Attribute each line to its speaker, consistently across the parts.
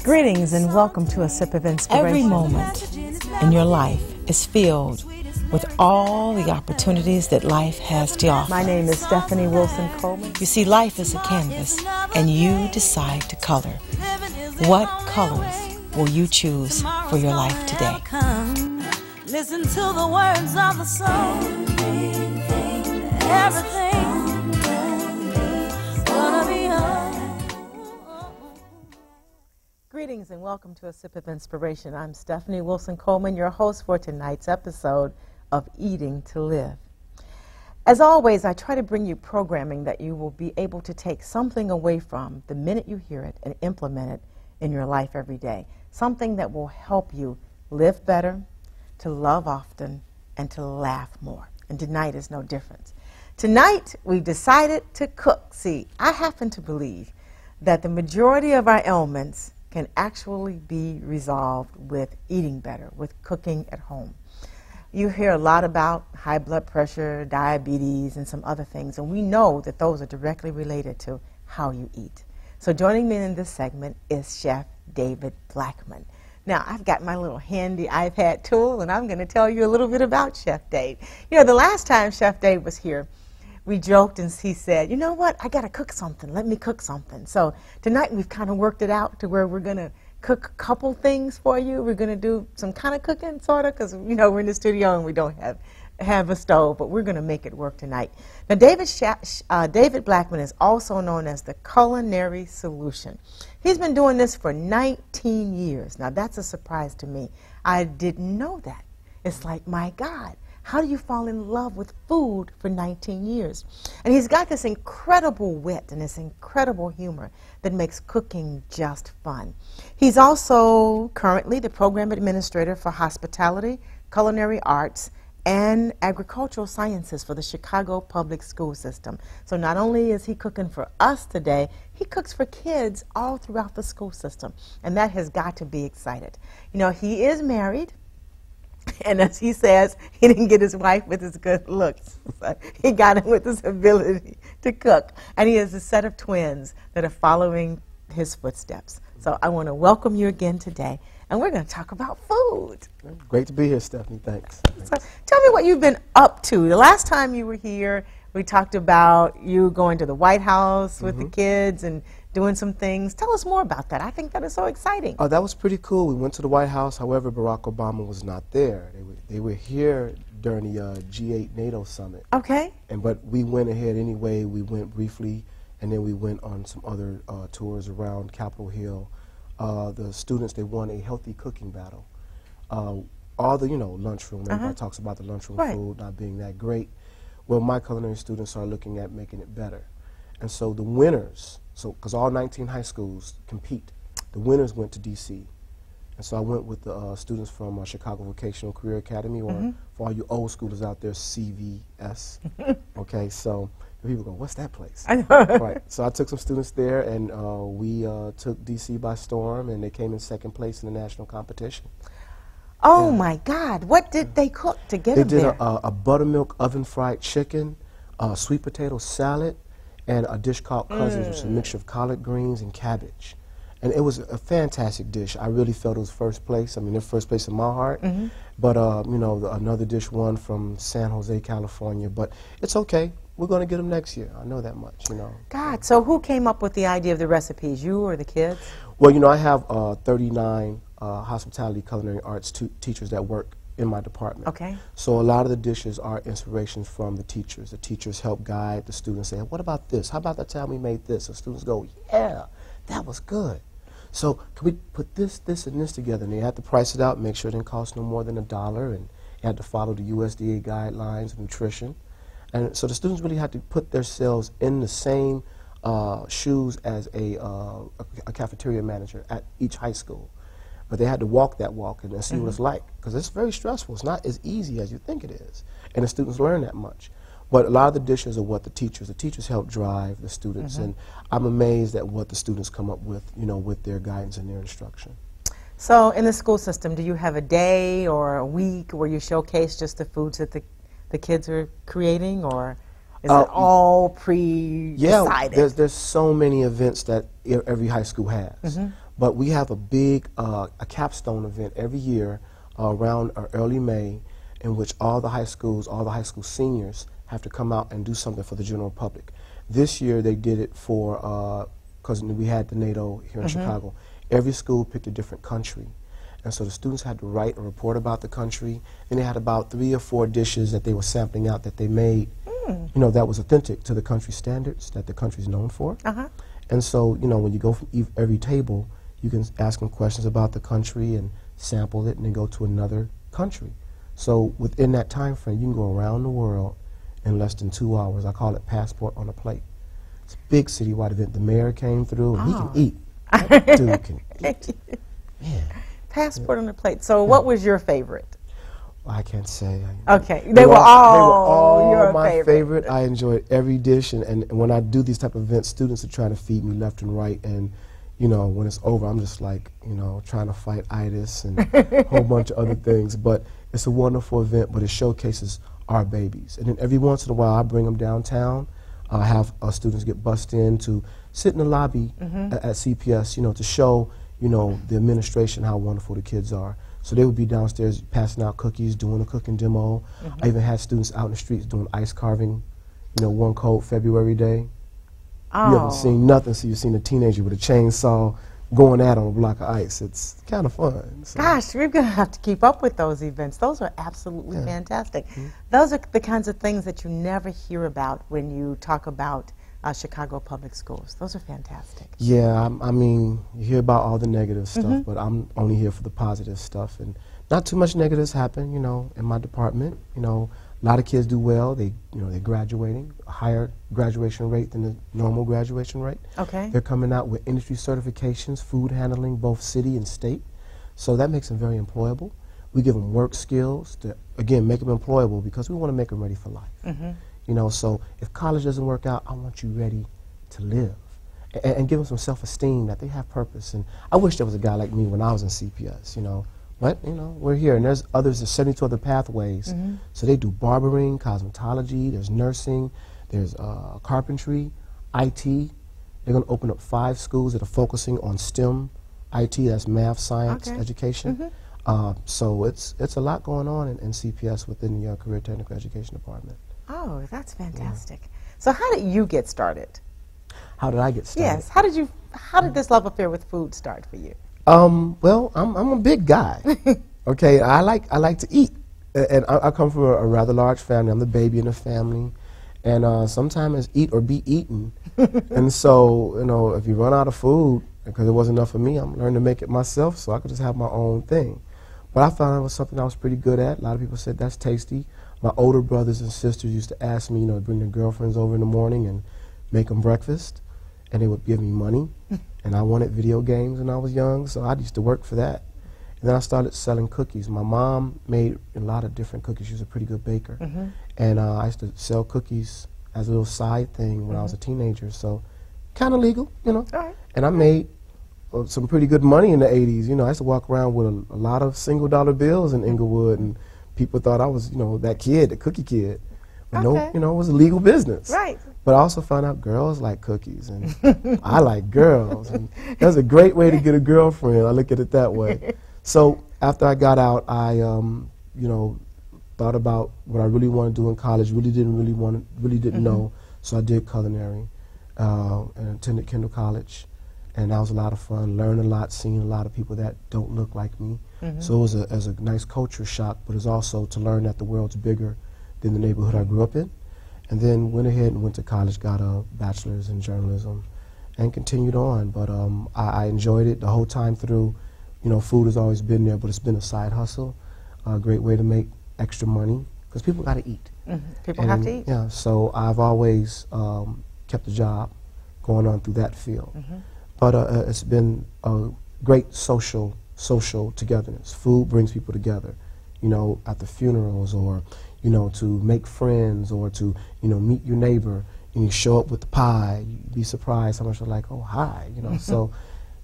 Speaker 1: Greetings and welcome to A Sip of Inspiration.
Speaker 2: Every moment in your life is filled with all the opportunities that life has to offer.
Speaker 1: My name is Stephanie Wilson-Coleman.
Speaker 2: You see, life is a canvas, and you decide to color. What colors will you choose for your life today?
Speaker 3: Listen to the words of the song. Everything gonna be
Speaker 1: Greetings and welcome to A Sip of Inspiration. I'm Stephanie Wilson-Coleman, your host for tonight's episode of Eating to Live. As always, I try to bring you programming that you will be able to take something away from the minute you hear it and implement it in your life every day. Something that will help you live better, to love often, and to laugh more. And tonight is no different. Tonight, we've decided to cook. See, I happen to believe that the majority of our ailments can actually be resolved with eating better, with cooking at home. You hear a lot about high blood pressure, diabetes, and some other things, and we know that those are directly related to how you eat. So joining me in this segment is Chef David Blackmon. Now, I've got my little handy iPad tool, and I'm going to tell you a little bit about Chef Dave. You know, the last time Chef Dave was here, we joked and he said, you know what, I got to cook something. Let me cook something. So tonight we've kind of worked it out to where we're going to cook a couple things for you. We're going to do some kind of cooking, sort of, because, you know, we're in the studio and we don't have a stove, but we're going to make it work tonight. Now, David Blackmon is also known as the Culinary Solution. He's been doing this for 19 years. Now, that's a surprise to me. I didn't know that. It's like, my God, how do you fall in love with food for 19 years? And he's got this incredible wit and this incredible humor that makes cooking just fun. He's also currently the program administrator for hospitality, culinary arts, and agricultural sciences for the Chicago public school system. So not only is he cooking for us today, he cooks for kids all throughout the school system. And that has got to be excited. You know, he is married. And as he says, he didn't get his wife with his good looks. So he got him with his ability to cook. And he has a set of twins that are following his footsteps. So I want to welcome you again today. And we're going to talk about food.
Speaker 4: Great to be here, Stephanie. Thanks.
Speaker 1: So tell me what you've been up to. The last time you were here, we talked about you going to the White House with the kids and doing some things. Tell us more about that. I think that is so exciting.
Speaker 4: Oh, that was pretty cool. We went to the White House. However, Barack Obama was not there. They were here during the G8 NATO summit.
Speaker 1: Okay.
Speaker 4: But we went ahead anyway. We went briefly, and then we went on some other tours around Capitol Hill. The students, they won a healthy cooking battle. All the, lunchroom, everybody talks about the lunchroom food not being that great. Well, my culinary students are looking at making it better. And so the winners, because all 19 high schools compete, the winners went to D.C. And so I went with the students from Chicago Vocational Career Academy, or for all you old schoolers out there, CVS. Okay, so people go, what's that place?
Speaker 1: I know.
Speaker 4: Right. So I took some students there, and we took D.C. by storm, and they came in second place in the national competition.
Speaker 1: Oh, my God. What did they cook to get them there?
Speaker 4: They did a buttermilk oven-fried chicken, sweet potato salad, and a dish called Cousins, which is a mixture of collard greens and cabbage. And it was a fantastic dish. I really felt it was first place. I mean, they're first place in my heart. But, another dish won from San Jose, California. But it's okay. We're going to get them next year. I know that much,
Speaker 1: God, so who came up with the idea of the recipes, you or the kids?
Speaker 4: Well, I have 39 hospitality culinary arts teachers that work in my department.
Speaker 1: Okay.
Speaker 4: So a lot of the dishes are inspirations from the teachers. The teachers help guide the students, say, what about this? How about that time we made this? The students go, yeah, that was good. So can we put this, and this together? And they had to price it out, make sure it didn't cost no more than $1, and they had to follow the USDA guidelines of nutrition. And so the students really had to put themselves in the same shoes as a cafeteria manager at each high school. But they had to walk that walk and see what it's like, because it's very stressful. It's not as easy as you think it is, and the students learn that much. But a lot of the dishes are what the teachers help drive the students, and I'm amazed at what the students come up with, with their guidance and their instruction.
Speaker 1: So in the school system, do you have a day or a week where you showcase just the foods that the kids are creating, or is it all pre-decided?
Speaker 4: Yeah, there's so many events that every high school has. But we have a big a capstone event every year around early May, in which all the high schools, all the high school seniors have to come out and do something for the general public. This year they did it for, because we had the NATO here in Chicago, every school picked a different country. And so the students had to write a report about the country, and they had about 3 or 4 dishes that they were sampling out that they made, you know, that was authentic to the country standards that the country's known for. And so, you know, when you go from every table, you can ask them questions about the country and sample it and then go to another country. So within that time frame, you can go around the world in less than 2 hours. I call it Passport on a Plate. It's a big citywide event. The mayor came through, and he can eat. That dude can eat. Man.
Speaker 1: Passport on a Plate. So what was your favorite?
Speaker 4: Well, I can't say.
Speaker 1: Okay. They were all your
Speaker 4: my favorite. I enjoyed every dish, and when I do these type of events, students are trying to feed me left and right, and you know, when it's over, I'm just like, you know, trying to fight itis and a whole bunch of other things. But it's a wonderful event, but it showcases our babies. And then every once in a while, I bring them downtown. I have students get bussed in to sit in the lobby at CPS, you know, to show, you know, the administration how wonderful the kids are. So they would be downstairs passing out cookies, doing a cooking demo. I even had students out in the streets doing ice carving, you know, one cold February day. You haven't seen nothing, so you've seen a teenager with a chainsaw going at on a block of ice. It's kind of fun. So.
Speaker 1: Gosh, we're going to have to keep up with those events. Those are absolutely fantastic. Those are the kinds of things that you never hear about when you talk about Chicago Public Schools. Those are fantastic.
Speaker 4: Yeah, I mean, you hear about all the negative stuff, but I'm only here for the positive stuff. And not too much negatives happen, you know, in my department. You know, a lot of kids do well. They, you know, they're graduating, a higher graduation rate than the normal graduation rate.
Speaker 1: Okay.
Speaker 4: They're coming out with industry certifications, food handling, both city and state. So that makes them very employable. We give them work skills to, again, make them employable because we want to make them ready for life. You know, so if college doesn't work out, I want you ready to live. And give them some self-esteem that they have purpose. And I wish there was a guy like me when I was in CPS, you know. But, you know, we're here, and there's others, there's 72 other pathways. So they do barbering, cosmetology, there's nursing, there's carpentry, IT. They're going to open up 5 schools that are focusing on STEM, IT, that's math, science, education. So it's a lot going on in CPS within the Career Technical Education Department.
Speaker 1: Oh, that's fantastic. So how did you get started?
Speaker 4: How did I get started?
Speaker 1: Yes. How did this love affair with food start for you?
Speaker 4: Well, I'm a big guy. Okay, I like to eat, and I come from a rather large family. I'm the baby in the family, and sometimes it's eat or be eaten. And so, you know, if you run out of food because it wasn't enough for me, I'm learning to make it myself so I could just have my own thing. But I found it was something I was pretty good at. A lot of people said that's tasty. My older brothers and sisters used to ask me, you know, to bring their girlfriends over in the morning and make them breakfast, and they would give me money. And I wanted video games when I was young, so I used to work for that. And then I started selling cookies. My mom made a lot of different cookies. She was a pretty good baker. And I used to sell cookies as a little side thing when I was a teenager, so kind of legal, you know. And I made some pretty good money in the 80s. You know, I used to walk around with a lot of single-dollar bills in Inglewood, and people thought I was, you know, that kid, the cookie kid. But no, you know, it was a legal business.
Speaker 1: Right.
Speaker 4: But I also found out girls like cookies, and I like girls. And that's a great way to get a girlfriend. I look at it that way. So after I got out, I, you know, thought about what I really wanted to do in college. Really didn't know. So I did culinary and attended Kendall College, and that was a lot of fun. Learned a lot, seeing a lot of people that don't look like me. So it was a nice culture shock, but it's also to learn that the world's bigger than the neighborhood I grew up in. And then went ahead and went to college, got a bachelor's in journalism, and continued on. But I enjoyed it the whole time through. You know, food has always been there, but it's been a side hustle, a great way to make extra money, because people got to eat.
Speaker 1: People have to eat.
Speaker 4: Yeah, so I've always kept a job going on through that field. But it's been a great social togetherness. Food brings people together, you know, at the funerals, or you know, to make friends, or to, you know, meet your neighbor, and you show up with the pie, you'd be surprised how much they're like, oh, hi, you know. So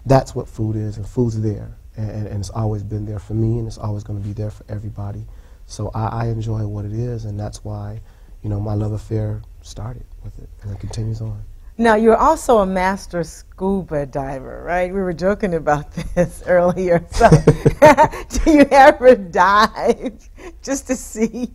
Speaker 4: that's what food is, and food's there, and it's always been there for me, and it's always going to be there for everybody. So I enjoy what it is, and that's why, you know, my love affair started with it, and it continues on.
Speaker 1: Now, you're also a master scuba diver, right? We were joking about this earlier. So, do you ever dive just to see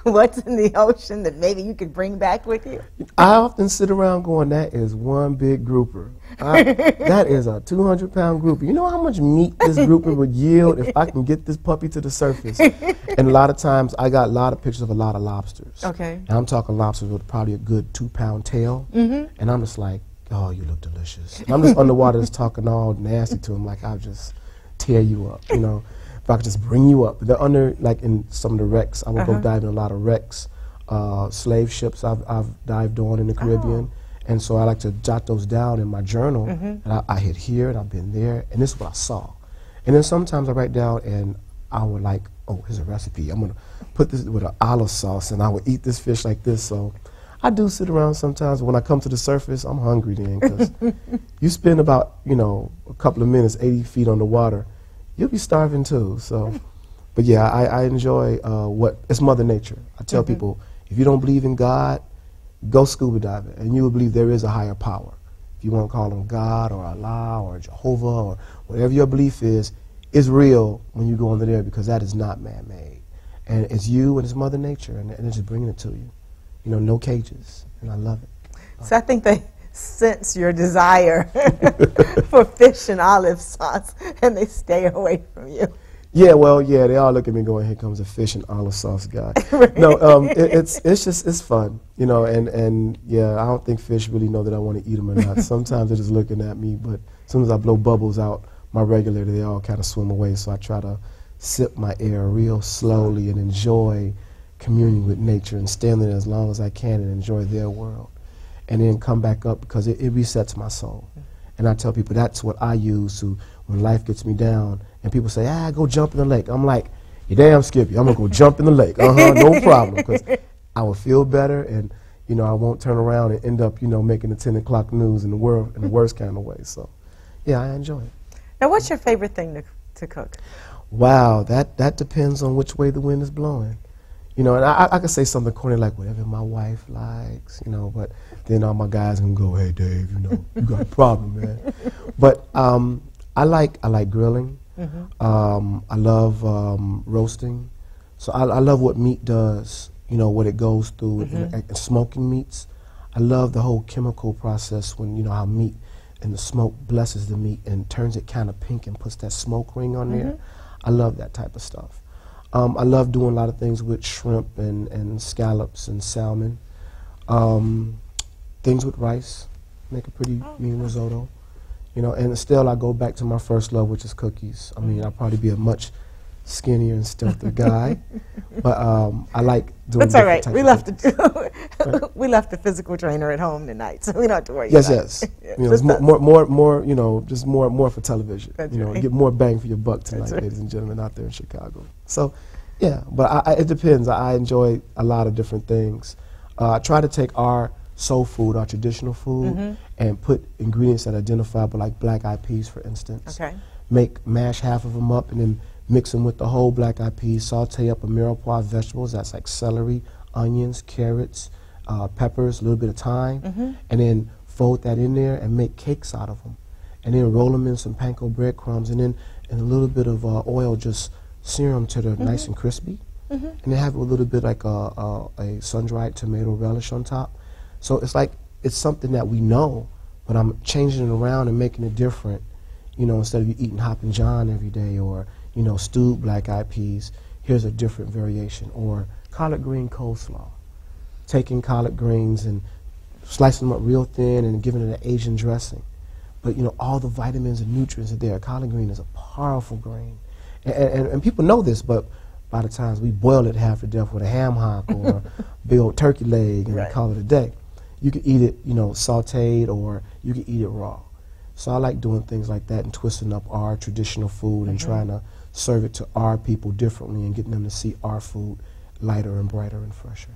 Speaker 1: what's in the ocean that maybe you could bring back with you?
Speaker 4: I often sit around going, that is one big grouper. That is a 200-pound grouper. You know how much meat this grouper would yield if I can get this puppy to the surface? And a lot of times, I got a lot of pictures of a lot of lobsters.
Speaker 1: Okay.
Speaker 4: And I'm talking lobsters with probably a good 2-pound tail. And I'm just like, oh, you look delicious. And I'm just underwater just talking all nasty to them, like I'll just tear you up, you know. If I could just bring you up. They're under, like in some of the wrecks. I would go dive in a lot of wrecks. Slave ships I've dived on in the Caribbean. And so I like to jot those down in my journal. And I hit here and I've been there. And this is what I saw. And then sometimes I write down and I would like, oh, here's a recipe. I'm going to put this with an olive sauce and I would eat this fish like this. So I do sit around sometimes. When I come to the surface, I'm hungry then, because you spend about, you know, a couple of minutes, 80 feet on the water, you'll be starving too. So, but yeah, I enjoy it's Mother Nature. I tell people, if you don't believe in God, go scuba diving, and you will believe there is a higher power. If you want to call him God or Allah or Jehovah or whatever your belief is real when you go under there, because that is not man-made. And it's you and it's Mother Nature, and it's just bringing it to you. You know, no cages, and I love it.
Speaker 1: So I think they sense your desire for fish and olive sauce, and they stay away from you.
Speaker 4: Yeah, well, yeah, they all look at me going, here comes a fish and olive sauce guy. Right. No, it's fun, you know, and yeah, I don't think fish really know that I want to eat them or not. Sometimes they're just looking at me, but as soon as I blow bubbles out my regulator, they all kind of swim away, so I try to sip my air real slowly and enjoy communing with nature and stand there as long as I can and enjoy their world, and then come back up, because it resets my soul. And I tell people that's what I use to, when life gets me down and people say, go jump in the lake. I'm like, you damn Skippy, I'm going to go jump in the lake. No problem, because I will feel better, and, you know, I won't turn around and end up, you know, making the 10 o'clock news in the world in the worst kind of way. So, yeah, I enjoy it.
Speaker 1: Now, what's your favorite thing to cook?
Speaker 4: Wow, that depends on which way the wind is blowing. You know, and I could say something corny like whatever my wife likes, you know, but then all my guys can go, hey, Dave, you know, you got a problem, man. But I like grilling. I love roasting. So I love what meat does, you know, what it goes through in smoking meats. I love the whole chemical process when, you know, how meat and the smoke blesses the meat and turns it kind of pink and puts that smoke ring on there. I love that type of stuff. I love doing a lot of things with shrimp and scallops and salmon. Things with rice, make a pretty mean risotto. You know, and still I go back to my first love, which is cookies. I mean, I'll probably be a much skinnier and stealthier guy, but I like doing.
Speaker 1: That's all right. We left we left the physical trainer at home tonight, so we don't have to worry.
Speaker 4: Yes. You know, it's more. You know, just more for television.
Speaker 1: That's
Speaker 4: you know,
Speaker 1: right.
Speaker 4: Get more bang for your buck tonight, ladies and gentlemen, out there in Chicago. So, yeah, but it depends. I enjoy a lot of different things. I try to take our soul food, our traditional food, and put ingredients that are identifiable, like black-eyed peas, for instance.
Speaker 1: Okay.
Speaker 4: Mash half of them up and then mix them with the whole black-eyed peas, saute up a mirepoix vegetables, that's like celery, onions, carrots, peppers, a little bit of thyme, and then fold that in there and make cakes out of them. And then roll them in some panko breadcrumbs, and then in a little bit of oil, just sear them till they're nice and crispy. And then have a little bit like a sun-dried tomato relish on top. So it's like, it's something that we know, but I'm changing it around and making it different. You know, instead of you eating Hoppin' John every day, or, you know, stewed black-eyed peas, here's a different variation. Or collard green coleslaw. Taking collard greens and slicing them up real thin and giving it an Asian dressing. But, you know, all the vitamins and nutrients are there. Collard green is a powerful grain. And people know this, but a lot of times we boil it half to death with a ham hock or a big old turkey leg and call it a day. You can eat it, you know, sauteed, or you can eat it raw. So I like doing things like that and twisting up our traditional food and trying to serve it to our people differently and getting them to see our food lighter and brighter and fresher.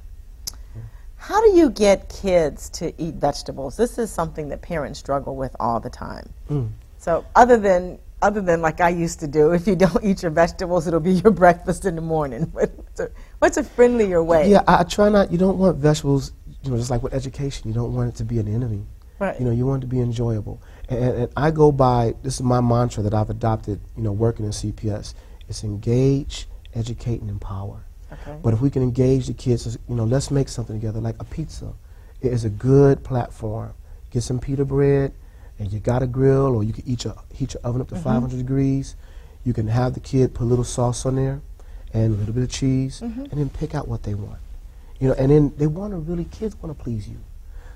Speaker 1: How do you get kids to eat vegetables? This is something that parents struggle with all the time. So other than like I used to do, if you don't eat your vegetables, it'll be your breakfast in the morning. What's a friendlier way?
Speaker 4: Yeah, I try not. You don't want vegetables. you know, just like with education, you don't want it to be an enemy.
Speaker 1: Right.
Speaker 4: You know, you want it to be enjoyable. And I go by, this is my mantra that I've adopted, you know, working in CPS. It's engage, educate, and empower.
Speaker 1: Okay.
Speaker 4: But if we can engage the kids, you know, let's make something together, like a pizza. It is a good platform. Get some pita bread, and you got a grill, or you can heat your oven up to 500 degrees. You can have the kid put a little sauce on there and a little bit of cheese, and then pick out what they want. You know, and then they want to really, kids want to please you.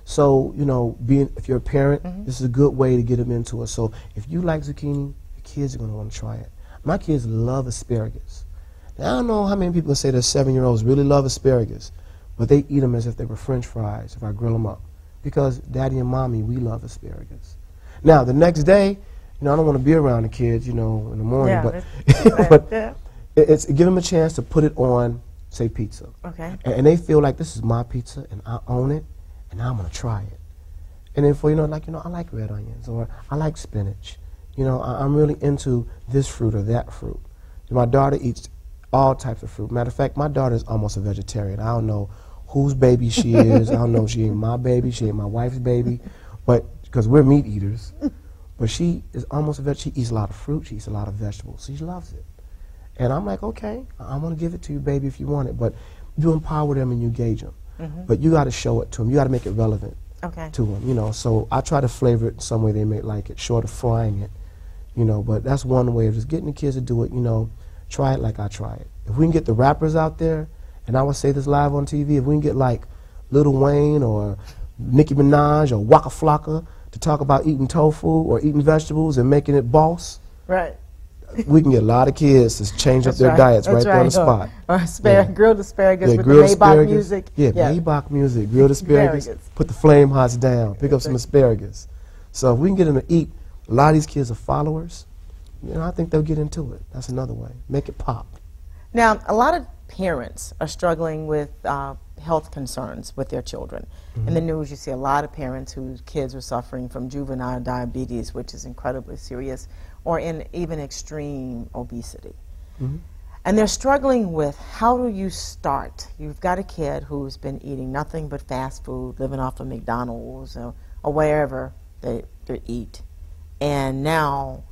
Speaker 4: So, you know, if you're a parent, this is a good way to get them into it. So if you like zucchini, the kids are going to want to try it. My kids love asparagus. Now, I don't know how many people say their 7-year-olds really love asparagus, but they eat them as if they were French fries if I grill them up. Because Daddy and Mommy, we love asparagus. Now, the next day, you know, I don't want to be around the kids, you know, in the morning, but it's give them a chance to put it on, say, pizza.
Speaker 1: Okay.
Speaker 4: And they feel like this is my pizza, and I own it, and I'm going to try it. And then for, you know, like, you know, I like red onions, or I like spinach. You know, I'm really into this fruit or that fruit. My daughter eats all types of fruit. Matter of fact, my daughter is almost a vegetarian. I don't know whose baby she is. I don't know if she ain't my baby, she ain't my wife's baby, but because we're meat eaters. But she is almost a vegetarian. She eats a lot of fruit. She eats a lot of vegetables. She loves it. And I'm like, okay, I'm going to give it to you, baby, if you want it. But you empower them and you gauge them. But you got to show it to them. You got to make it relevant to them, you know. So I try to flavor it in some way they may like it, short of frying it, you know. But that's one way of just getting the kids to do it, you know. Try it like I try it. If we can get the rappers out there, and I would say this live on TV, if we can get like Lil Wayne or Nicki Minaj or Waka Flocka to talk about eating tofu or eating vegetables and making it boss,
Speaker 1: right,
Speaker 4: we can get a lot of kids to change up their diets right there on the spot.
Speaker 1: Or grilled asparagus with the Maybach music.
Speaker 4: Yeah, Maybach music, grilled asparagus, put the flame hots down, pick up some asparagus. So if we can get them to eat, a lot of these kids are followers. You know, I think they'll get into it. That's another way. Make it pop.
Speaker 1: Now, a lot of parents are struggling with health concerns with their children. In the news, you see a lot of parents whose kids are suffering from juvenile diabetes, which is incredibly serious, or in even extreme obesity. And they're struggling with, how do you start? You've got a kid who's been eating nothing but fast food, living off of McDonald's or wherever they eat, and now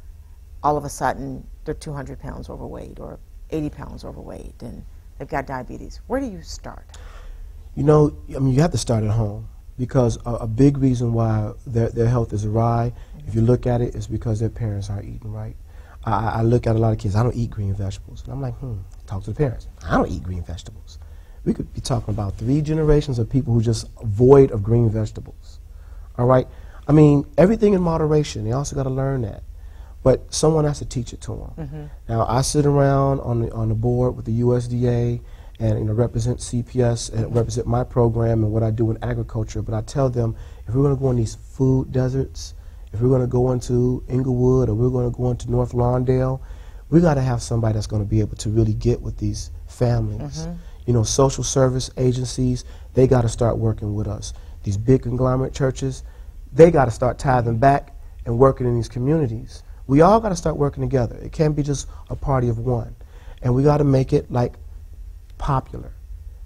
Speaker 1: all of a sudden they're 200 pounds overweight or 80 pounds overweight and they've got diabetes. Where do you start?
Speaker 4: You know, I mean, you have to start at home, because a big reason why their health is awry, if you look at it, is because their parents aren't eating right. I look at a lot of kids, I don't eat green vegetables. And I'm like, talk to the parents. I don't eat green vegetables. We could be talking about 3 generations of people who just void of green vegetables. All right? I mean, everything in moderation. They also got to learn that. But someone has to teach it to them. Now, I sit around on the board with the USDA and, you know, represent CPS and represent my program and what I do in agriculture. But I tell them, if we're going to go in these food deserts, if we're going to go into Inglewood or we're going to go into North Lawndale, we got to have somebody that's going to be able to really get with these families. You know, social service agencies, they got to start working with us. These big conglomerate churches, they got to start tithing back and working in these communities. We all got to start working together. It can't be just a party of one. And we got to make it, like, popular.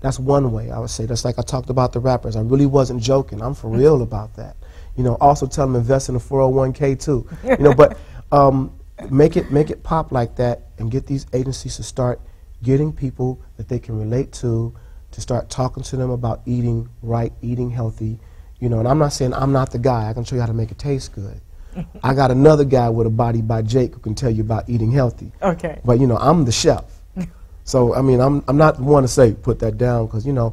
Speaker 4: That's one way, I would say. That's like I talked about the rappers. I really wasn't joking. I'm for real about that. You know, also tell them invest in a 401k too. You know, but make it pop like that, and get these agencies to start getting people that they can relate to start talking to them about eating right, eating healthy. You know, and I'm not saying I'm not the guy. I can show you how to make it taste good. I got another guy with a body by Jake who can tell you about eating healthy.
Speaker 1: Okay.
Speaker 4: But, you know, I'm the chef. So, I mean, I'm not the one to say put that down, because, you know,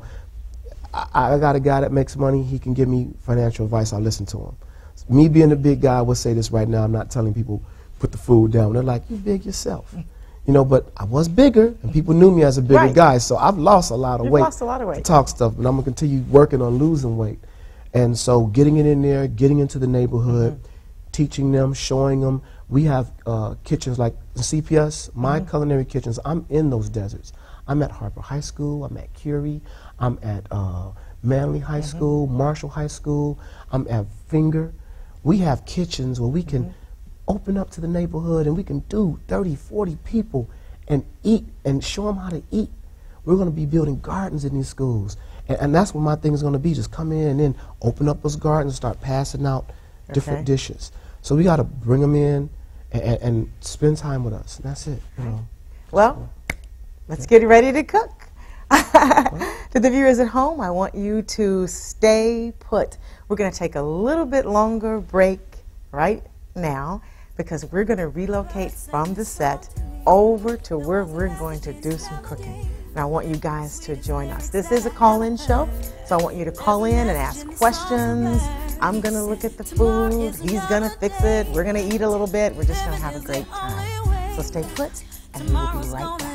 Speaker 4: I got a guy that makes money. He can give me financial advice. I'll listen to him. Me being the big guy, I will say this right now. I'm not telling people put the food down. They're like, you big yourself. You know, but I was bigger, and people knew me as a bigger guy. So I've lost a lot of weight.
Speaker 1: Lost a lot of weight.
Speaker 4: To talk stuff, but I'm going to continue working on losing weight. And so getting it in there, getting into the neighborhood, teaching them, showing them. We have kitchens like CPS, my culinary kitchens. I'm in those deserts. I'm at Harper High School. I'm at Curie. I'm at Manley High School, Marshall High School. I'm at Finger. We have kitchens where we can open up to the neighborhood, and we can do 30, 40 people and eat and show them how to eat We're going to be building gardens in these schools. And that's what my thing is going to be, just come in and then open up those gardens and start passing out different dishes. So we got to bring them in and spend time with us. And that's it. You know.
Speaker 1: Well, let's get ready to cook. To the viewers at home, I want you to stay put. We're going to take a little bit longer break right now because we're going to relocate from the set over to where we're going to do some cooking. And I want you guys to join us. This is a call-in show, so I want you to call in and ask questions. I'm going to look at the food. He's going to fix it. We're going to eat a little bit. We're just going to have a great time. So stay put, and we will be right back.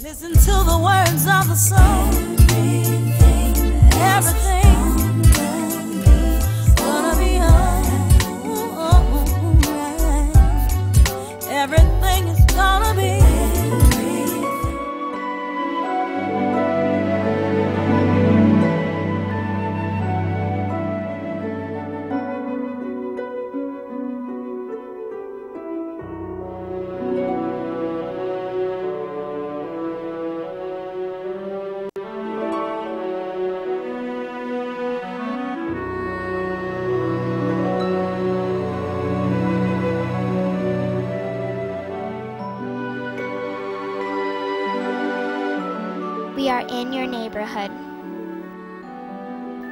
Speaker 3: Listen to the words of the song. Everything's gonna be alright. Everything is gonna be.
Speaker 5: We are in your neighborhood,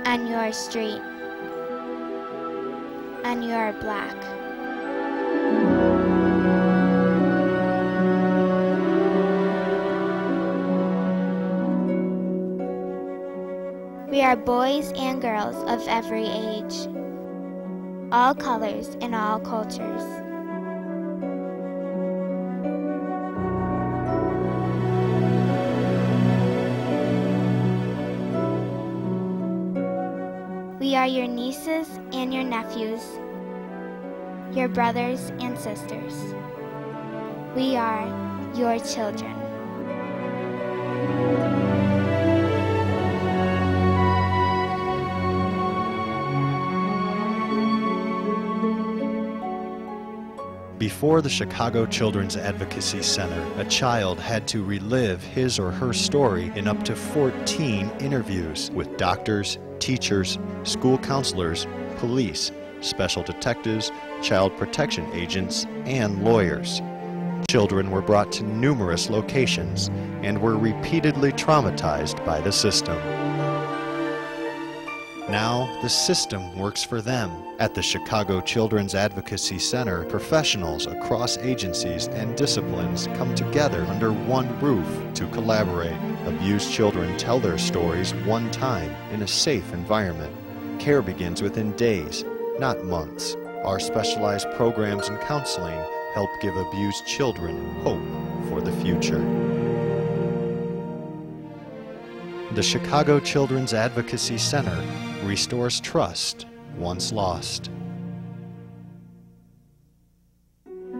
Speaker 5: on your street, and you are black. We are boys and girls of every age, all colors and all cultures. We are your nieces and your nephews, your brothers and sisters. We are your children.
Speaker 6: Before the Chicago Children's Advocacy Center, a child had to relive his or her story in up to 14 interviews with doctors, teachers, school counselors, police, special detectives, child protection agents, and lawyers. Children were brought to numerous locations and were repeatedly traumatized by the system. Now, the system works for them. At the Chicago Children's Advocacy Center, professionals across agencies and disciplines come together under one roof to collaborate. Abused children tell their stories one time in a safe environment. Care begins within days, not months. Our specialized programs and counseling help give abused children hope for the future. The Chicago Children's Advocacy Center restores trust once lost.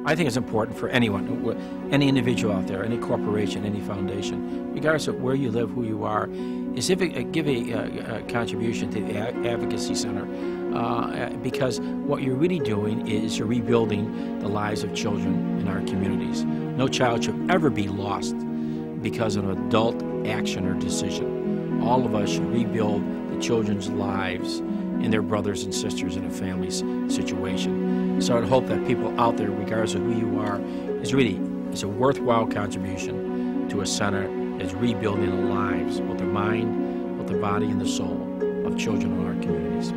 Speaker 7: I think it's important for anyone, any individual out there, any corporation, any foundation, regardless of where you live, who you are, is give a contribution to the Advocacy Center, because what you're really doing is you're rebuilding the lives of children in our communities. No child should ever be lost because of an adult action or decision. All of us should rebuild the children's lives and their brothers and sisters in a family's situation. So I'd hope that people out there, regardless of who you are, is a worthwhile contribution to a center that's rebuilding the lives, both the mind, both the body, and the soul of children in our communities.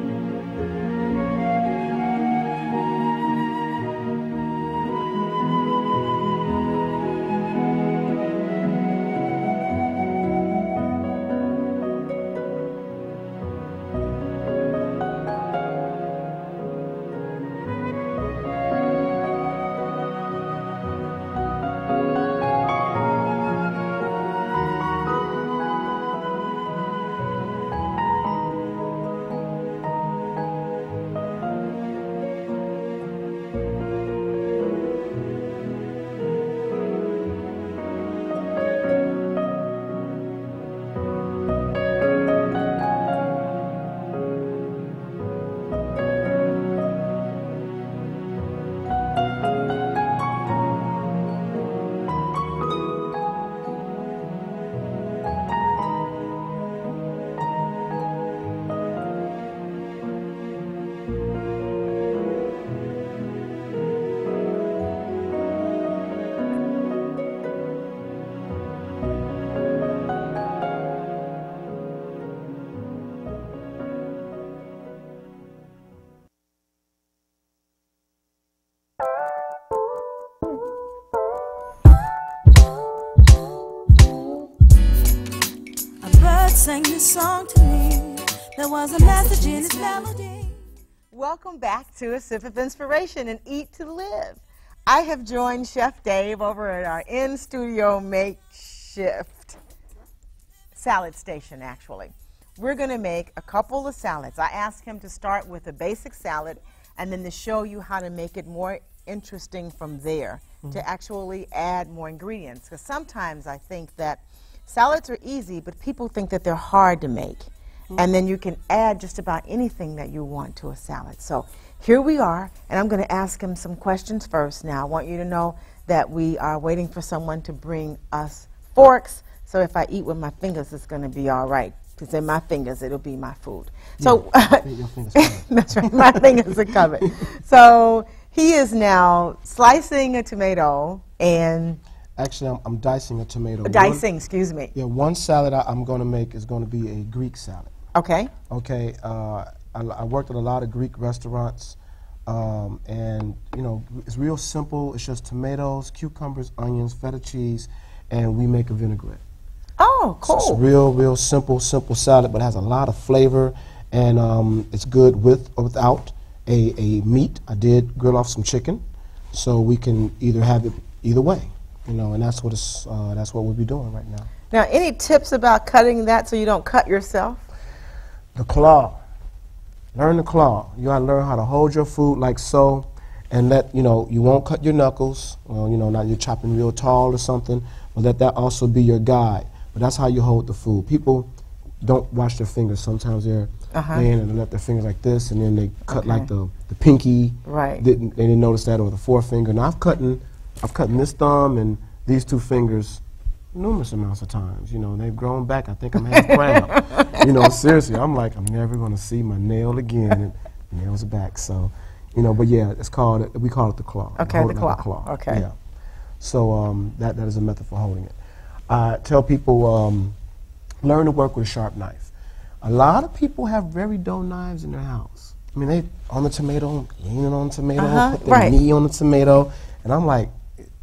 Speaker 3: sang this song to me. There was a message in its melody.
Speaker 1: Welcome back to A Sip of Inspiration and Eat to Live. I have joined Chef Dave over at our in-studio makeshift salad station, actually. We're going to make a couple of salads. I asked him to start with a basic salad and then to show you how to make it more interesting from there, to actually add more ingredients. Because sometimes I think that salads are easy, but people think that they're hard to make. And then you can add just about anything that you want to a salad. So here we are, and I'm going to ask him some questions first. Now, I want you to know that we are waiting for someone to bring us forks. So if I eat with my fingers, it's going to be all right. Because in my fingers, it'll be my food. So
Speaker 4: Your fingers covered.
Speaker 1: that's right, my fingers are covered. So he is now slicing a tomato and
Speaker 4: Actually, I'm dicing a tomato.
Speaker 1: dicing, excuse me.
Speaker 4: Yeah, one salad I'm going to make is going to be a Greek salad.
Speaker 1: Okay.
Speaker 4: Okay, I worked at a lot of Greek restaurants, and you know, it's real simple. It's just tomatoes, cucumbers, onions, feta cheese, and we make a vinaigrette.
Speaker 1: Oh, cool.
Speaker 4: So it's real simple salad, but it has a lot of flavor, and it's good with or without a meat. I did grill off some chicken, so we can either have it either way, you know, and that's what we'll be doing right now.
Speaker 1: Now, any tips about cutting that so you don't cut yourself?
Speaker 4: The claw. Learn the claw. You gotta learn how to hold your food like so, and let, you know, you won't cut your knuckles. You know, not you're chopping real tall or something, but let that also be your guide. But that's how you hold the food. People don't wash their fingers. Sometimes they're laying and they let their fingers like this, and then they cut like the pinky.
Speaker 1: Right.
Speaker 4: They didn't notice that, or the forefinger. Now I've cut this thumb and these two fingers numerous amounts of times, you know, and they've grown back. I think I'm half proud. You know, seriously, I'm like, I'm never going to see my nail again, and nails are back. So, you know, but yeah, we call it the claw.
Speaker 1: Okay, the claw.
Speaker 4: Like a claw.
Speaker 1: Okay.
Speaker 4: Yeah. So that is a method for holding it. I tell people, learn to work with a sharp knife. A lot of people have very dull knives in their house. I mean, they on the tomato, leaning on the tomato, put their knee on the tomato, and I'm like,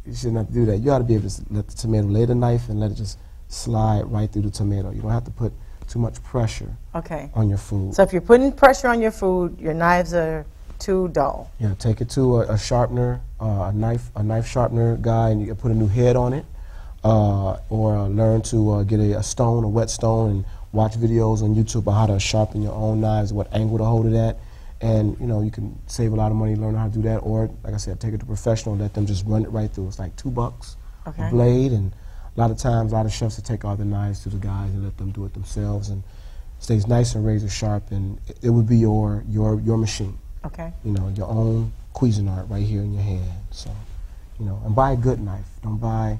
Speaker 4: you shouldn't have to do that. You ought to be able to let the tomato lay the knife and let it just slide right through the tomato. You don't have to put too much pressure on your food.
Speaker 1: So if you're putting pressure on your food, your knives are too dull.
Speaker 4: Yeah, take it to a sharpener, a knife sharpener guy, and you can put a new head on it, or learn to get a stone, a wet stone, and watch videos on YouTube about how to sharpen your own knives, what angle to hold it at. And, you know, you can save a lot of money learning how to do that. Or, like I said, take it to a professional and let them just run it right through. It's like $2 a blade. And a lot of times, a lot of chefs will take all the knives to the guys and let them do it themselves. And it stays nice and razor sharp. And it would be your machine. Okay. You know, your own Cuisinart right here in your hand. So, you know, and buy a good knife. Don't buy,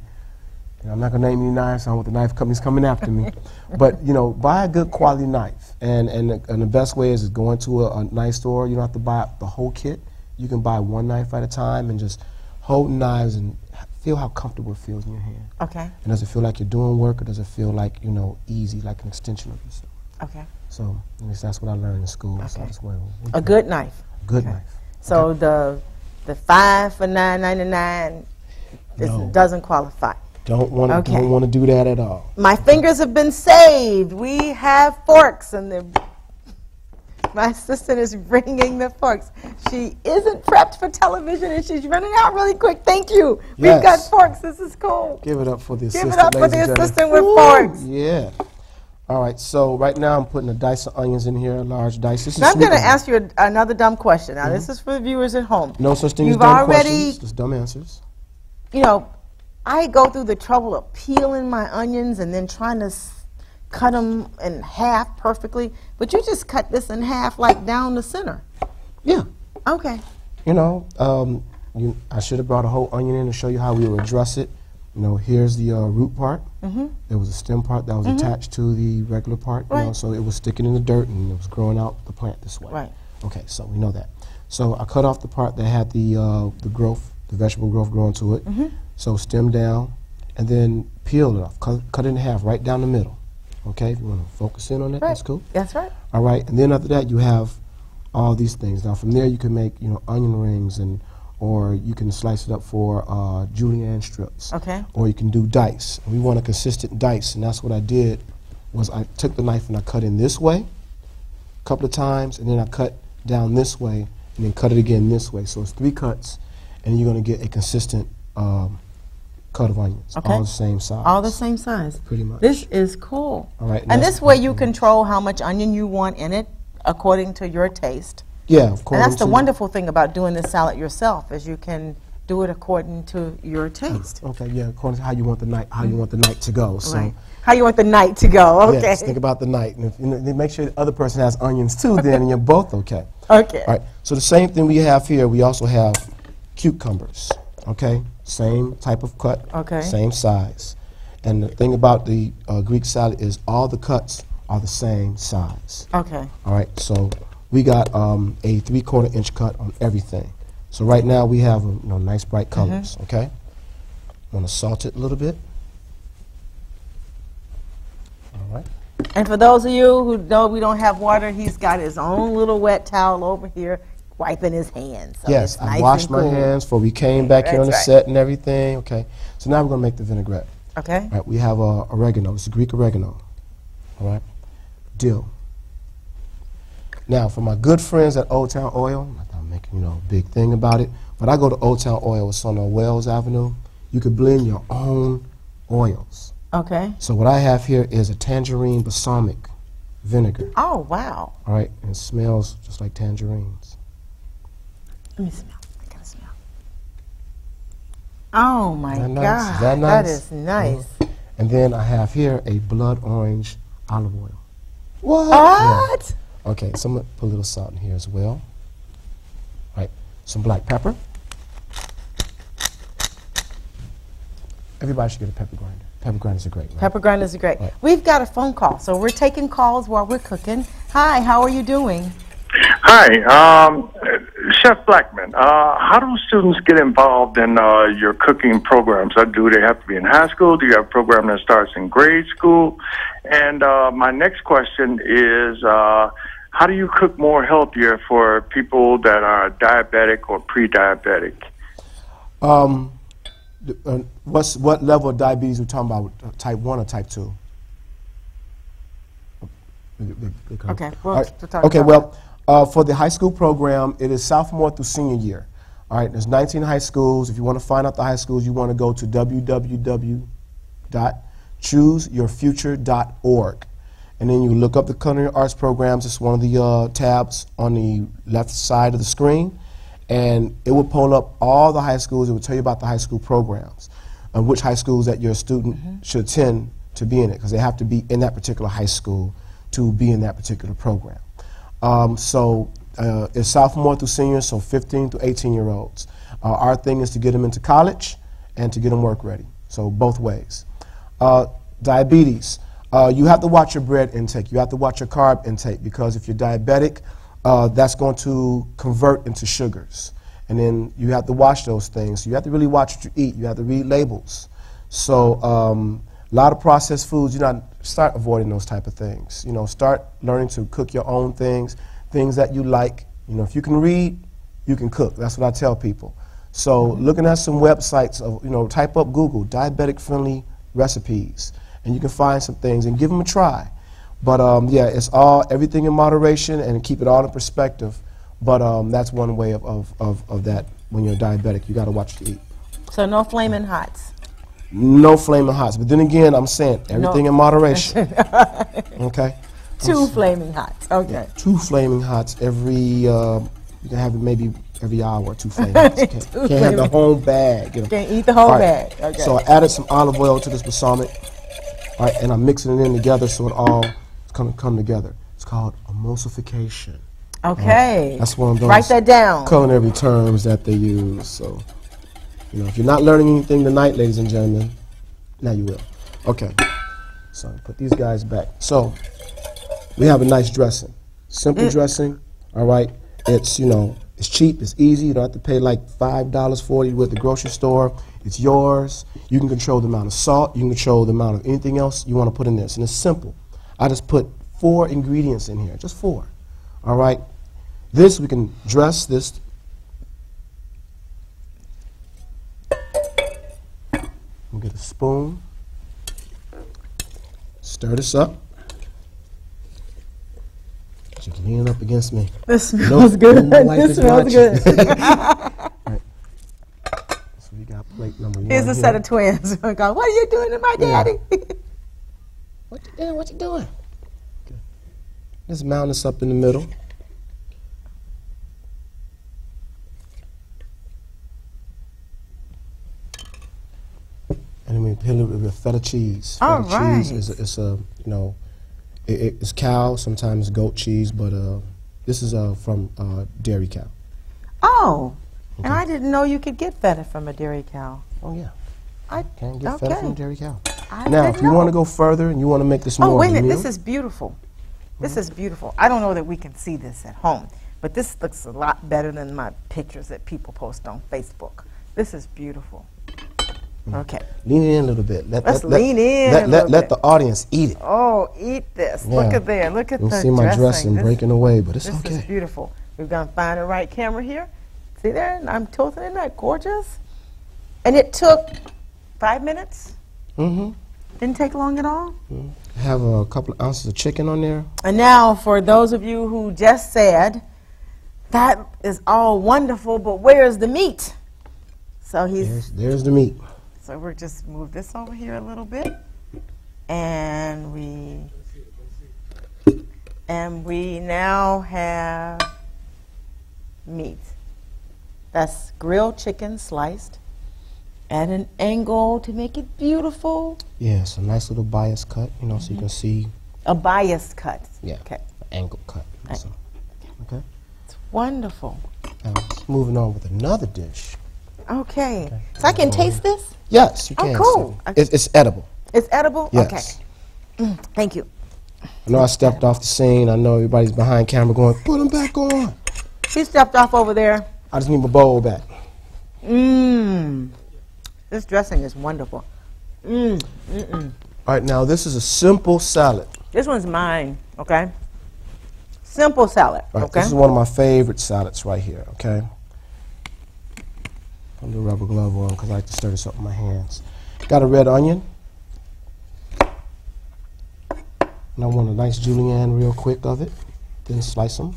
Speaker 4: you know, I'm not going to name any knives. I don't want the knife companies coming after me. But, you know, buy a good quality knife. And the best way is going to a knife store. You don't have to buy the whole kit. You can buy one knife at a time and just hold knives and feel how comfortable it feels in your hand. Okay. And does it feel like you're doing work, or does it feel like, you know, easy, like an extension of yourself? Okay. So at least that's what I learned in school. Okay. So that's where a good knife. Good knife. So the 5 for $9.99 doesn't qualify. Don't want to do that at all. My fingers have been saved. We have forks, and my assistant is bringing the forks. She isn't prepped for television, and she's running out really quick. Thank you. Yes. We've got forks. This is cool. Give it up for the assistant. Give it up for the assistant with forks. Yeah. All right. So right now I'm putting a dice of onions in here, a large dice. Now I'm going to ask you another dumb question. Now this is for the viewers at home. No such thing as dumb questions. Just dumb answers. You know, I go through the trouble of peeling my onions and then trying to cut them in half perfectly, but you just cut this in half, like down the center. Yeah. Okay. You know, I should have brought a whole onion in to show you how we would dress it. You know, here's the root part. There was a stem part that was attached to the regular part. You know, so it was sticking in the dirt and it was growing out the plant this way. Right. Okay, so we know that. So I cut off the part that had the growth, the vegetable growth growing to it. So stem down, and then peel it off. Cut it in half, right down the middle. Okay, if you want to focus in on it, that's cool. That's right. All right, and then after that, you have all these things. Now from there, you can make, you know, onion rings, or you can slice it up for julienne strips. Okay. Or you can do dice. And we want a consistent dice, and that's what I did was I took the knife and I cut in this way a couple of times, and then I cut down this way, and then cut it again this way. So it's 3 cuts, and you're going to get a consistent cut of onions, all the same size.
Speaker 1: All the same size.
Speaker 4: Pretty much.
Speaker 1: This is cool.
Speaker 4: All right,
Speaker 1: and this way you control how much onion you want in it according to your taste.
Speaker 4: Yeah, of course.
Speaker 1: And that's the wonderful thing about doing this salad yourself, is you can do it according to your taste.
Speaker 4: Okay, yeah, according to how you want the night, to go. So,
Speaker 1: right. How you want the night to go? Okay.
Speaker 4: Yes, think about the night, and if, make sure the other person has onions too. Then you're both okay.
Speaker 1: Okay.
Speaker 4: All right. So the same thing we have here. We also have cucumbers. Okay. Same type of cut.
Speaker 1: Okay.
Speaker 4: Same size. And the thing about the Greek salad is all the cuts are the same size.
Speaker 1: Okay.
Speaker 4: All right. So we got a 3/4 inch cut on everything. So right now we have nice bright colors. Okay. I'm gonna salt it a little bit. All right.
Speaker 1: And for those of you who know we don't have water, he's got his own little wet towel over here wiping his hands. So
Speaker 4: yes,
Speaker 1: nice
Speaker 4: I washed
Speaker 1: and
Speaker 4: my
Speaker 1: cool.
Speaker 4: hands before we came back here on the
Speaker 1: That's
Speaker 4: set and everything. Okay. So now we're gonna make the vinaigrette.
Speaker 1: Okay.
Speaker 4: All right. We have oregano. It's a Greek oregano. All right. Dill. Now, for my good friends at Old Town Oil, I'm making a big thing about it, but I go to Old Town Oil. It's on Wells Avenue. You could blend your own oils.
Speaker 1: Okay.
Speaker 4: So what I have here is a tangerine balsamic vinegar.
Speaker 1: Oh, wow.
Speaker 4: All right, and it smells just like tangerines.
Speaker 1: Let me smell. I gotta smell. Oh my
Speaker 4: Isn't that
Speaker 1: God,
Speaker 4: nice? Is that nice?
Speaker 1: that is nice.
Speaker 4: And then I have here a blood orange olive oil.
Speaker 1: What?
Speaker 4: Yeah. Okay, so I'm gonna put a little salt in here as well. All right, some black pepper. Everybody should get a pepper grinder. Pepper grinders are great, right?
Speaker 1: Pepper grinders are great.
Speaker 4: Right.
Speaker 1: We've got a phone call, so we're taking calls while we're cooking. Hi, how are you doing?
Speaker 8: Hi, Chef Blackmon. How do students get involved in your cooking programs? Do they have to be in high school? Do you have a program that starts in grade school? And my next question is, how do you cook more healthier for people that are diabetic or pre-diabetic?
Speaker 4: What level of diabetes are we talking about? Type 1 or type 2?
Speaker 1: Okay.
Speaker 4: For the high school program, it is sophomore through senior year. All right, there's 19 high schools. If you want to find out the high schools, you want to go to www.chooseyourfuture.org. And then you look up the culinary arts programs. It's one of the tabs on the left side of the screen. And it will pull up all the high schools. It will tell you about the high school programs and which high schools that your student should attend to be in it, because they have to be in that particular high school to be in that particular program. It's sophomore through senior, so 15 to 18-year-olds. Our thing is to get them into college and to get them work ready, so both ways. Diabetes. You have to watch your bread intake. You have to watch your carb intake, because if you're diabetic, that's going to convert into sugars. And then you have to watch those things. So you have to really watch what you eat. You have to read labels. So a lot of processed foods, start avoiding those type of things. Start learning to cook your own things that you like. If you can read, you can cook. That's what I tell people. So looking at some websites of, type up Google, diabetic-friendly recipes, and you can find some things and give them a try. But yeah, it's everything in moderation and keep it all in perspective. But that's one way of that. When you're diabetic, you got to watch what you eat.
Speaker 1: So no flaming hots.
Speaker 4: No flaming hots. But then again, I'm saying everything in moderation. Okay.
Speaker 1: 2 flaming hots. Okay.
Speaker 4: Yeah, 2 flaming hots every. You can have it maybe every hour. 2 flaming hots. Can't have the whole bag.
Speaker 1: Can't eat the whole bag. Okay.
Speaker 4: So I added some olive oil to this balsamic. All right, and I'm mixing it in together so it all come together. It's called emulsification.
Speaker 1: Okay.
Speaker 4: That's one of those
Speaker 1: Write that down.
Speaker 4: Culinary terms that they use. So, if you're not learning anything tonight, ladies and gentlemen, now you will. Okay. So put these guys back. So we have a nice dressing, simple dressing. All right. It's it's cheap, it's easy. You don't have to pay like $5 for it at the grocery store. It's yours. You can control the amount of salt. You can control the amount of anything else you want to put in this, and it's simple. I just put 4 ingredients in here, just 4. All right. This, we can dress this. We'll get a spoon. Stir this up. you leaning up against me.
Speaker 1: This smells good. This smells good.
Speaker 4: Right. So we got plate number 1
Speaker 1: Here's a set of twins. What are you doing to my daddy?
Speaker 4: What you doing? What you doing? Okay. Let's mount this up in the middle. And then we peel it with feta cheese.
Speaker 1: All
Speaker 4: Feta
Speaker 1: right.
Speaker 4: cheese is a it's cow, sometimes goat cheese, but this is from dairy cow.
Speaker 1: Oh, and I didn't know you could get feta from a dairy cow.
Speaker 4: Oh yeah,
Speaker 1: I
Speaker 4: can get feta from a dairy cow.
Speaker 1: I
Speaker 4: Now,
Speaker 1: didn't
Speaker 4: if you
Speaker 1: know.
Speaker 4: want to go further and you want to make this more
Speaker 1: Oh, wait a minute.
Speaker 4: meal,
Speaker 1: This is beautiful. This is beautiful. I don't know that we can see this at home, but this looks a lot better than my pictures that people post on Facebook. This is beautiful. Okay.
Speaker 4: lean in a little bit.
Speaker 1: Let's lean in a little
Speaker 4: let
Speaker 1: bit.
Speaker 4: the audience eat it.
Speaker 1: Oh, eat this.
Speaker 4: Yeah.
Speaker 1: Look at there. Look at
Speaker 4: You'll
Speaker 1: the
Speaker 4: see my dressing
Speaker 1: This-
Speaker 4: breaking away, but it's
Speaker 1: This
Speaker 4: okay.
Speaker 1: is beautiful. We're going to find the right camera here. See there? And I'm tilting it. Isn't that gorgeous? And it took 5 minutes.
Speaker 4: Mm-hmm.
Speaker 1: Didn't take long at all.
Speaker 4: Have a couple of ounces of chicken on there.
Speaker 1: And now, for those of you who just said, that is all wonderful, but where's the meat? So
Speaker 4: There's the meat.
Speaker 1: So we're just move this over here a little bit, and we now have meat. That's grilled chicken sliced at an angle to make it beautiful.
Speaker 4: Yeah, it's a nice little bias cut, so you can see.
Speaker 1: A biased cut.
Speaker 4: Yeah,
Speaker 1: Okay.
Speaker 4: angle cut. So, okay.
Speaker 1: It's wonderful.
Speaker 4: Now, moving on with another dish.
Speaker 1: Okay. So I can taste this?
Speaker 4: Yes, you
Speaker 1: Oh,
Speaker 4: can.
Speaker 1: cool.
Speaker 4: It's edible.
Speaker 1: It's edible?
Speaker 4: Yes.
Speaker 1: Okay. Thank you.
Speaker 4: I know I stepped off the scene. I know everybody's behind camera going, put them back on.
Speaker 1: She stepped off over there.
Speaker 4: I just need my bowl back.
Speaker 1: Mmm. This dressing is wonderful.
Speaker 4: All right, now this is a simple salad.
Speaker 1: This one's mine, okay? Simple salad,
Speaker 4: Right,
Speaker 1: okay?
Speaker 4: This is one of my favorite salads right here, okay? Put the rubber glove on because I like to stir this up with my hands. Got a red onion. And I want a nice julienne real quick of it. Then slice them.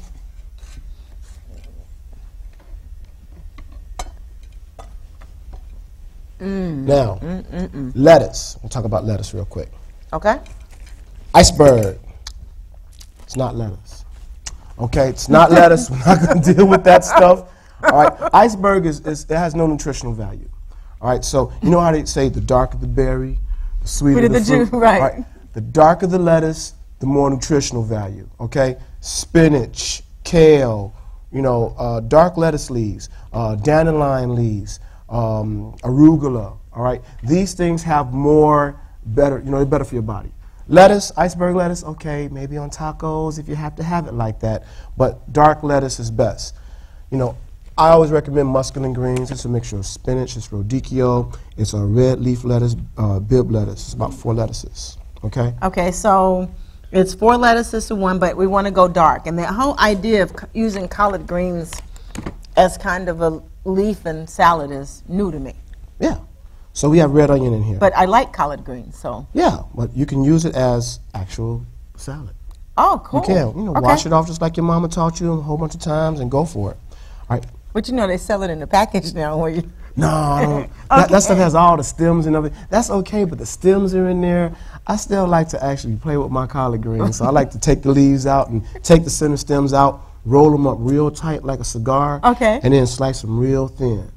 Speaker 4: Now, lettuce. We'll talk about lettuce real quick.
Speaker 1: Okay?
Speaker 4: Iceberg. It's not lettuce. Okay, it's not lettuce. We're not going to deal with that stuff. All right, iceberg it has no nutritional value. All right, so you know how they say the darker the berry, the sweeter the fruit.
Speaker 1: Right.
Speaker 4: All right. The darker the lettuce, the more nutritional value. Okay, spinach, kale, dark lettuce leaves, dandelion leaves, arugula. All right, these things have better. They're better for your body. Lettuce, iceberg lettuce, okay, maybe on tacos if you have to have it like that, but dark lettuce is best. I always recommend muscadine greens. It's a mixture of spinach, it's radicchio, it's a red leaf lettuce, bib lettuce. It's about 4 lettuces, okay?
Speaker 1: Okay, so it's 4 lettuces to 1, but we want to go dark. And the whole idea of using collard greens as kind of a leaf in salad is new to me.
Speaker 4: Yeah. So we have red onion in here.
Speaker 1: But I like collard greens, so.
Speaker 4: Yeah, but you can use it as actual salad.
Speaker 1: Oh, cool.
Speaker 4: You can, wash it off just like your mama taught you a whole bunch of times and go for it. All right.
Speaker 1: But they sell it in the package now where you.
Speaker 4: No, I don't. That stuff has all the stems and everything. That's okay, but the stems are in there. I still like to actually play with my collard greens. So I like to take the leaves out and take the center stems out, roll them up real tight like a cigar.
Speaker 1: Okay.
Speaker 4: And then slice them real thin.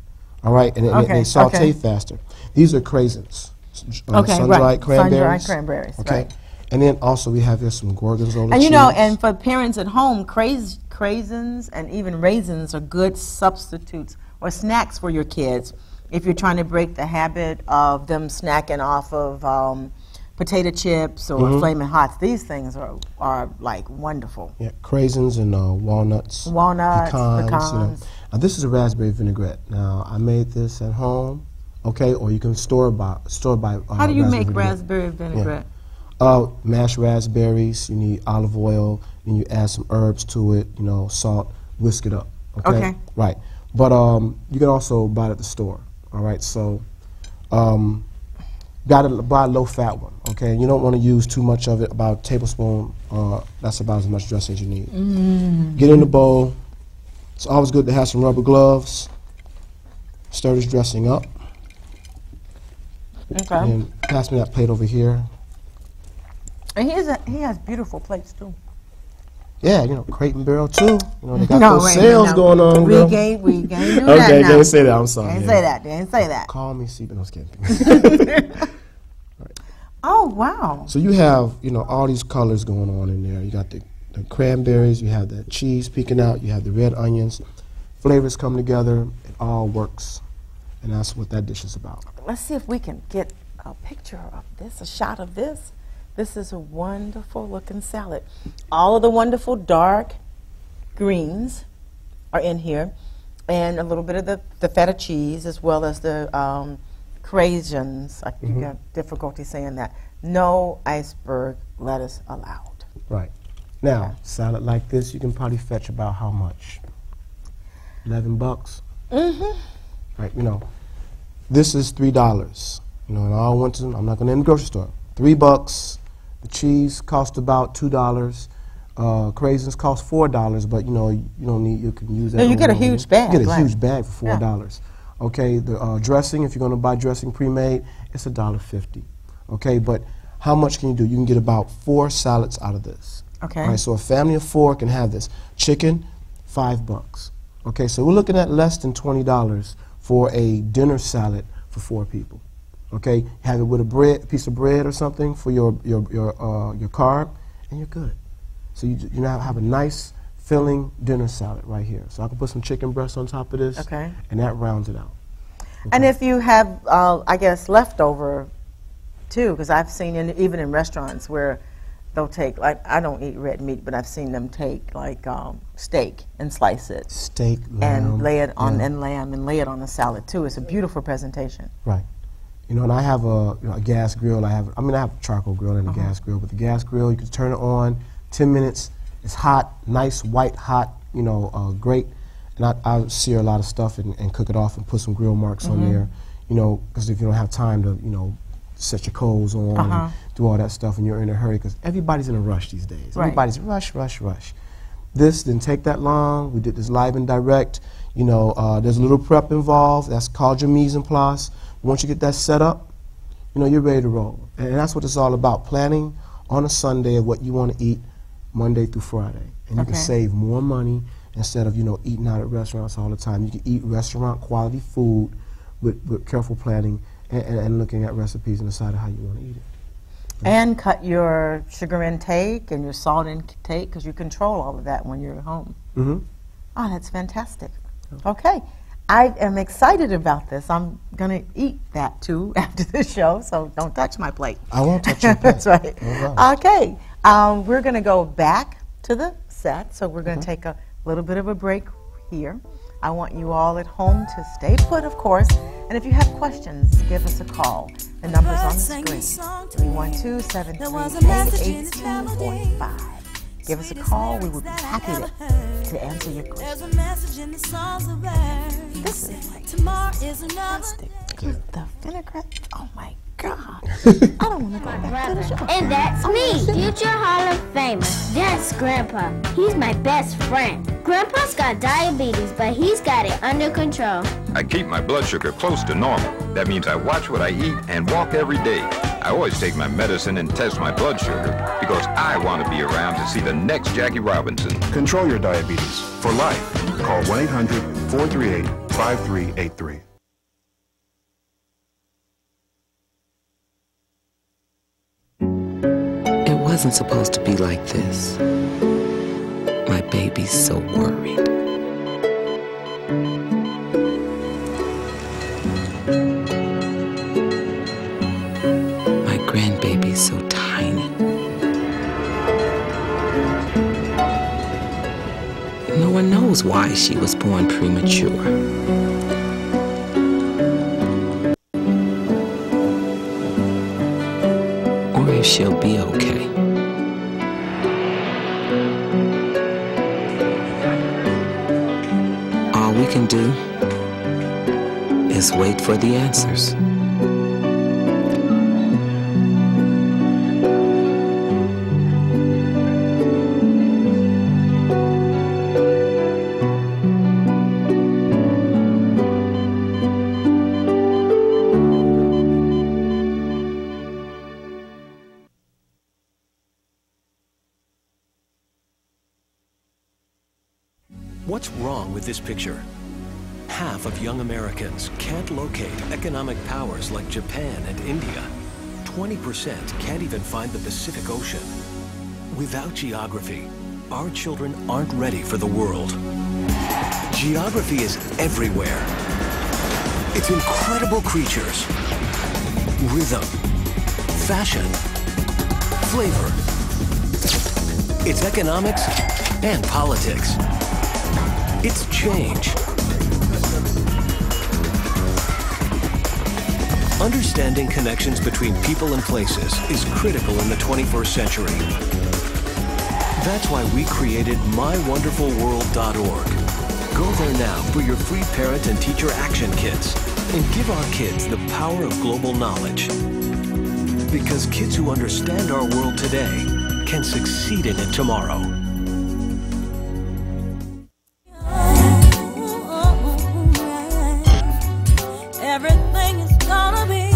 Speaker 4: All right, and they saute faster. These are craisins. Sun-dried cranberries.
Speaker 1: Sun-dried cranberries,
Speaker 4: Okay.
Speaker 1: right.
Speaker 4: And then also we have here some gorgonzola
Speaker 1: And
Speaker 4: cheese.
Speaker 1: and for parents at home, craisins and even raisins are good substitutes or snacks for your kids if you're trying to break the habit of them snacking off of potato chips or Flamin' Hots. These things are like wonderful.
Speaker 4: Yeah, craisins and walnuts.
Speaker 1: Pecans.
Speaker 4: Now this is a raspberry vinaigrette. Now I made this at home, okay, or you can store by.
Speaker 1: How do you make raspberry vinaigrette?
Speaker 4: Mashed raspberries. You need olive oil. Then you add some herbs to it. Salt. Whisk it up. Okay. Right. But you can also buy it at the store. All right. So Got to buy a low-fat one, okay? You don't want to use too much of it, about a tablespoon. That's about as much dressing as you need. Get in the bowl. It's always good to have some rubber gloves. Stir this dressing up.
Speaker 1: Okay.
Speaker 4: And pass me that plate over here.
Speaker 1: And he has beautiful plates too.
Speaker 4: Yeah, you know, Crate and Barrel too. You know, they got those sales going on.
Speaker 1: We can't do that
Speaker 4: okay,
Speaker 1: now.
Speaker 4: can't say that. I'm sorry.
Speaker 1: Can't say that. Didn't say that.
Speaker 4: Call me, see, but no kidding.
Speaker 1: Oh wow!
Speaker 4: So you have, you know, all these colors going on in there. You got the cranberries, you have the cheese peeking out, you have the red onions. Flavors come together. It all works, and that's what that dish is about.
Speaker 1: Let's see if we can get a picture of this, a shot of this. This is a wonderful looking salad. All of the wonderful dark greens are in here, and a little bit of the feta cheese, as well as the craisins. You got difficulty saying that. No iceberg lettuce allowed.
Speaker 4: Right. Now, salad like this, you can probably fetch about how much? $11. Right, you know, this is $3. You know, and I went to, I'm not going to in the grocery store. $3. The cheese cost about $2. Craisins cost $4, but you know, you don't need, you can use that.
Speaker 1: No, you get a huge bag.
Speaker 4: You get a huge bag for $4. Okay, the dressing, if you're going to buy dressing pre-made, it's $1.50. Okay, but how much can you do? You can get about 4 salads out of this.
Speaker 1: Okay.
Speaker 4: All right, so a family of 4 can have this. Chicken, $5. Okay, so we're looking at less than $20 for a dinner salad for 4 people. Okay, have it with a piece of bread or something for your carb, and you're good. So you now have a nice filling dinner salad right here. So I can put some chicken breast on top of this,
Speaker 1: okay,
Speaker 4: and that rounds it out. Okay.
Speaker 1: And if you have, I guess, leftover too, because I've seen even in restaurants where they'll take, like, I don't eat red meat, but I've seen them take like steak and slice it.
Speaker 4: Steak, lamb,
Speaker 1: and lay it on and lamb and lay it on a salad too. It's a beautiful presentation.
Speaker 4: Right. You know, and I have a gas grill. I have a charcoal grill and a gas grill. But the gas grill, you can turn it on, 10 minutes. It's hot, nice white hot. You know, great. And I sear a lot of stuff and cook it off and put some grill marks on there. You know, because if you don't have time to, you know, set your coals on and do all that stuff, and you're in a hurry, because everybody's in a rush these days.
Speaker 1: Right.
Speaker 4: Everybody's rush, rush, rush. This didn't take that long. We did this live and direct. You know, there's a little prep involved. That's called your mise en place. Once you get that set up, you know, you're ready to roll. And that's what it's all about, planning on a Sunday of what you want to eat Monday through Friday. And you can save more money instead of, you know, eating out at restaurants all the time. You can eat restaurant quality food with careful planning and looking at recipes and deciding how you want to eat it.
Speaker 1: And cut your sugar intake and your salt intake, because you control all of that when you're at home. Oh, that's fantastic. Okay. I am excited about this. I'm going to eat that too after the show, so don't touch my plate.
Speaker 4: I won't touch your plate.
Speaker 1: That's right. No. Okay. We're going to go back to the set, so we're going to take a little bit of a break here. I want you all at home to stay put, of course, and if you have questions, give us a call. The number's on the screen, 312-738-8245. Give us a call. We will be happy to answer your questions. This is like fantastic. The vinaigrette, oh my God. I don't want to go back to the show.
Speaker 5: And that's me, future Hall of Famer. That's Grandpa. He's my best friend. Grandpa's got diabetes, but he's got it under control.
Speaker 9: I keep my blood sugar close to normal. That means I watch what I eat and walk every day. I always take my medicine and test my blood sugar because I want to be around to see the next Jackie Robinson.
Speaker 10: Control your diabetes for life. Call 1-800-438-5383.
Speaker 11: It wasn't supposed to be like this. My baby's so worried. My grandbaby's so tiny. No one knows why she was born premature. Or if she'll be okay. All we can do is wait for the answers.
Speaker 12: what's wrong with this picture. Half of young Americans can't locate economic powers like Japan and India. 20% can't even find the Pacific Ocean. Without geography, our children aren't ready for the world. Geography is everywhere. It's incredible creatures, rhythm, fashion, flavor. It's economics and politics. It's change. Understanding connections between people and places is critical in the 21st century. That's why we created mywonderfulworld.org. Go there now for your free parent and teacher action kits and give our kids the power of global knowledge. Because kids who understand our world today can succeed in it tomorrow.
Speaker 3: Everything is gonna be.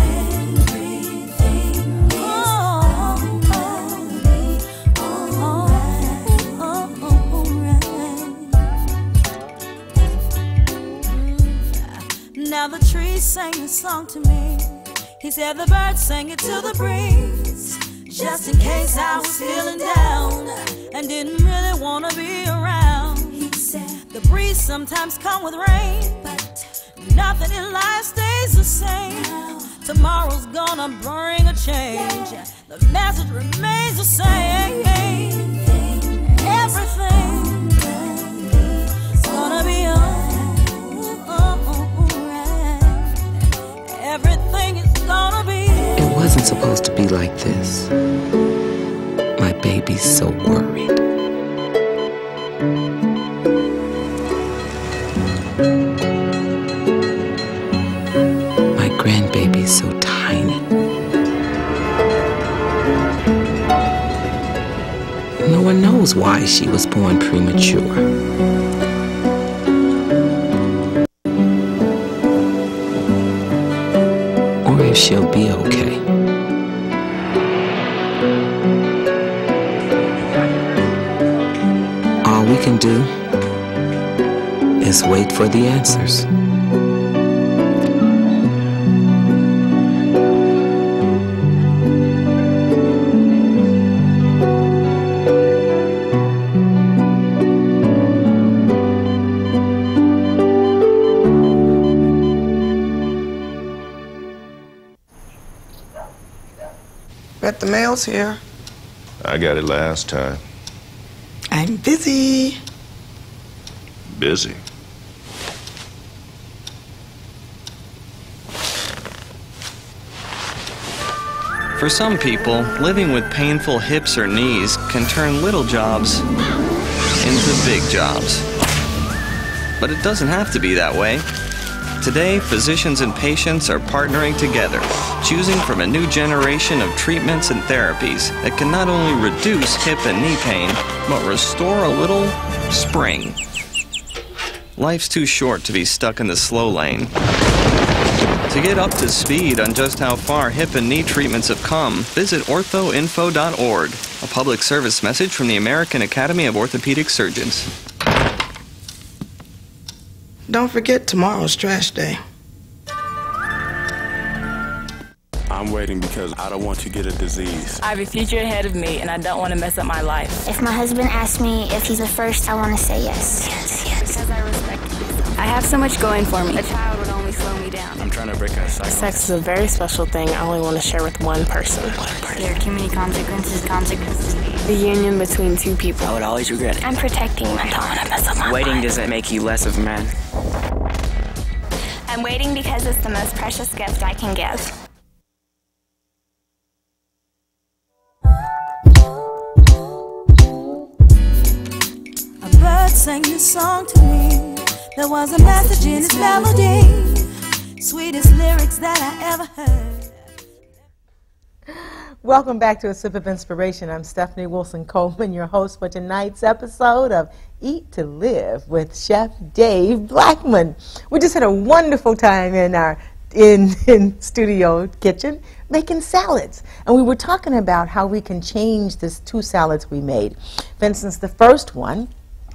Speaker 3: Now the trees sang a song to me. He said the birds sang it to the breeze. Just in case I was feeling down and didn't really want to be around. He said the breeze sometimes comes with rain, but nothing in life stays the same. Tomorrow's gonna bring a change. The message remains the same. Everything's gonna be alright. Everything is gonna be.
Speaker 11: It wasn't supposed to be like this. My baby's so worried. My grandbaby's so tiny. No one knows why she was born premature. If she'll be okay. All we can do is wait for the answers.
Speaker 13: Bet the mail's here.
Speaker 14: I got it last time.
Speaker 13: I'm busy.
Speaker 14: Busy?
Speaker 15: For some people, living with painful hips or knees can turn little jobs into big jobs. But it doesn't have to be that way. Today, physicians and patients are partnering together, choosing from a new generation of treatments and therapies that can not only reduce hip and knee pain, but restore a little spring. Life's too short to be stuck in the slow lane. To get up to speed on just how far hip and knee treatments have come, visit orthoinfo.org, a public service message from the American Academy of Orthopedic Surgeons.
Speaker 13: Don't forget tomorrow's trash day.
Speaker 16: I'm waiting because I don't want to get a disease.
Speaker 17: I have a future ahead of me, and I don't want to mess up my life.
Speaker 5: If my husband asks me if he's the first, I want to say yes. Yes, yes.
Speaker 17: Because I respect myself. I have so much going for me. A child would only slow me down.
Speaker 16: I'm trying to break a cycle.
Speaker 18: Sex is a very special thing I only want to share with one person.
Speaker 17: There are too many consequences.
Speaker 18: The union between two people.
Speaker 19: I would always regret it.
Speaker 5: I'm protecting my daughter.
Speaker 19: Waiting doesn't make you less of a man.
Speaker 5: I'm waiting because it's the most precious gift I can give.
Speaker 3: A bird sang this song to me. There was a message in its melody. Sweetest lyrics that I ever heard.
Speaker 1: Welcome back to A Sip of Inspiration. I'm Stephanie Wilson-Coleman, your host for tonight's episode of Eat to Live with Chef Dave Blackmon. We just had a wonderful time in our in studio kitchen making salads. And we were talking about how we can change these two salads we made. For instance, the first one,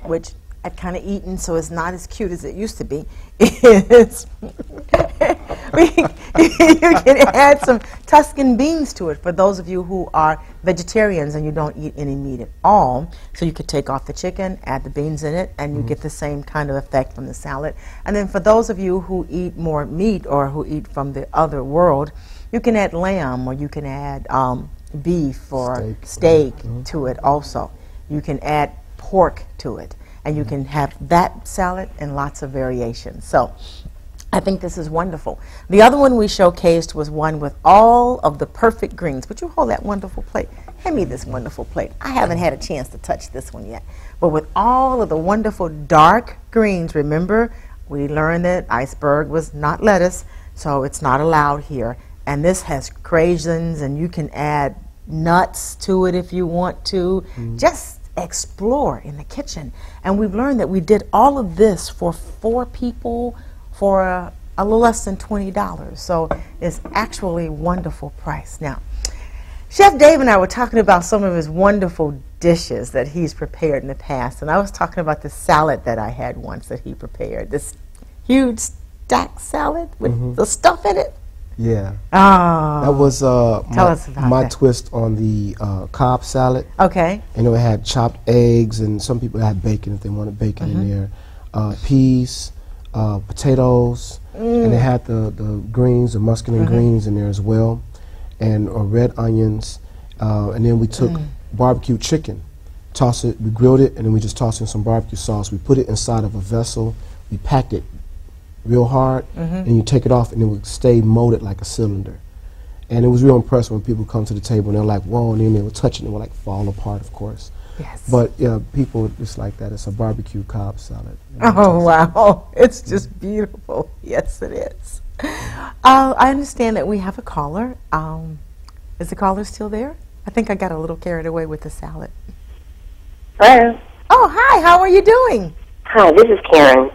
Speaker 1: which I've kind of eaten, so it's not as cute as it used to be, is you can add some Tuscan beans to it for those of you who are vegetarians and you don't eat any meat at all. So you could take off the chicken, add the beans in it, and you get the same kind of effect from the salad. And then for those of you who eat more meat or who eat from the other world, you can add lamb or you can add beef or steak to it also. You can add pork to it, and you can have that salad and lots of variations. So I think this is wonderful. The other one we showcased was one with all of the perfect greens. Would you hold that wonderful plate? Hand me this wonderful plate. I haven't had a chance to touch this one yet. But with all of the wonderful dark greens, remember, we learned that iceberg was not lettuce, so it's not allowed here. And this has craisins, and you can add nuts to it if you want to. Just explore in the kitchen. And we've learned that we did all of this for 4 people for a little less than $20. So it's actually a wonderful price. Now, Chef Dave and I were talking about some of his wonderful dishes that he's prepared in the past. And I was talking about the salad that I had once that he prepared. This huge stack salad with the stuff in it.
Speaker 4: Yeah.
Speaker 1: Oh.
Speaker 4: That was
Speaker 1: Tell us about
Speaker 4: my
Speaker 1: that.
Speaker 4: twist on the Cobb salad.
Speaker 1: Okay.
Speaker 4: And it had chopped eggs, and some people had bacon if they wanted bacon in there. Peas, potatoes, and it had the greens, the muscadine greens in there as well, and red onions. And then we took barbecue chicken, tossed it, we grilled it, and then we just tossed in some barbecue sauce. We put it inside of a vessel. We packed it real hard, and you take it off, and it would stay molded like a cylinder. And it was real impressive when people come to the table and they're like, whoa, and then they would touch it and it would like fall apart, of course.
Speaker 1: Yes.
Speaker 4: But yeah, people just like that. It's a barbecue Cobb salad.
Speaker 1: Oh, wow. It's just beautiful. Yes, it is. I understand that we have a caller. Is the caller still there? I think I got a little carried away with the salad.
Speaker 20: Hello.
Speaker 1: Oh, hi. How are you doing?
Speaker 20: Hi, this is Karen.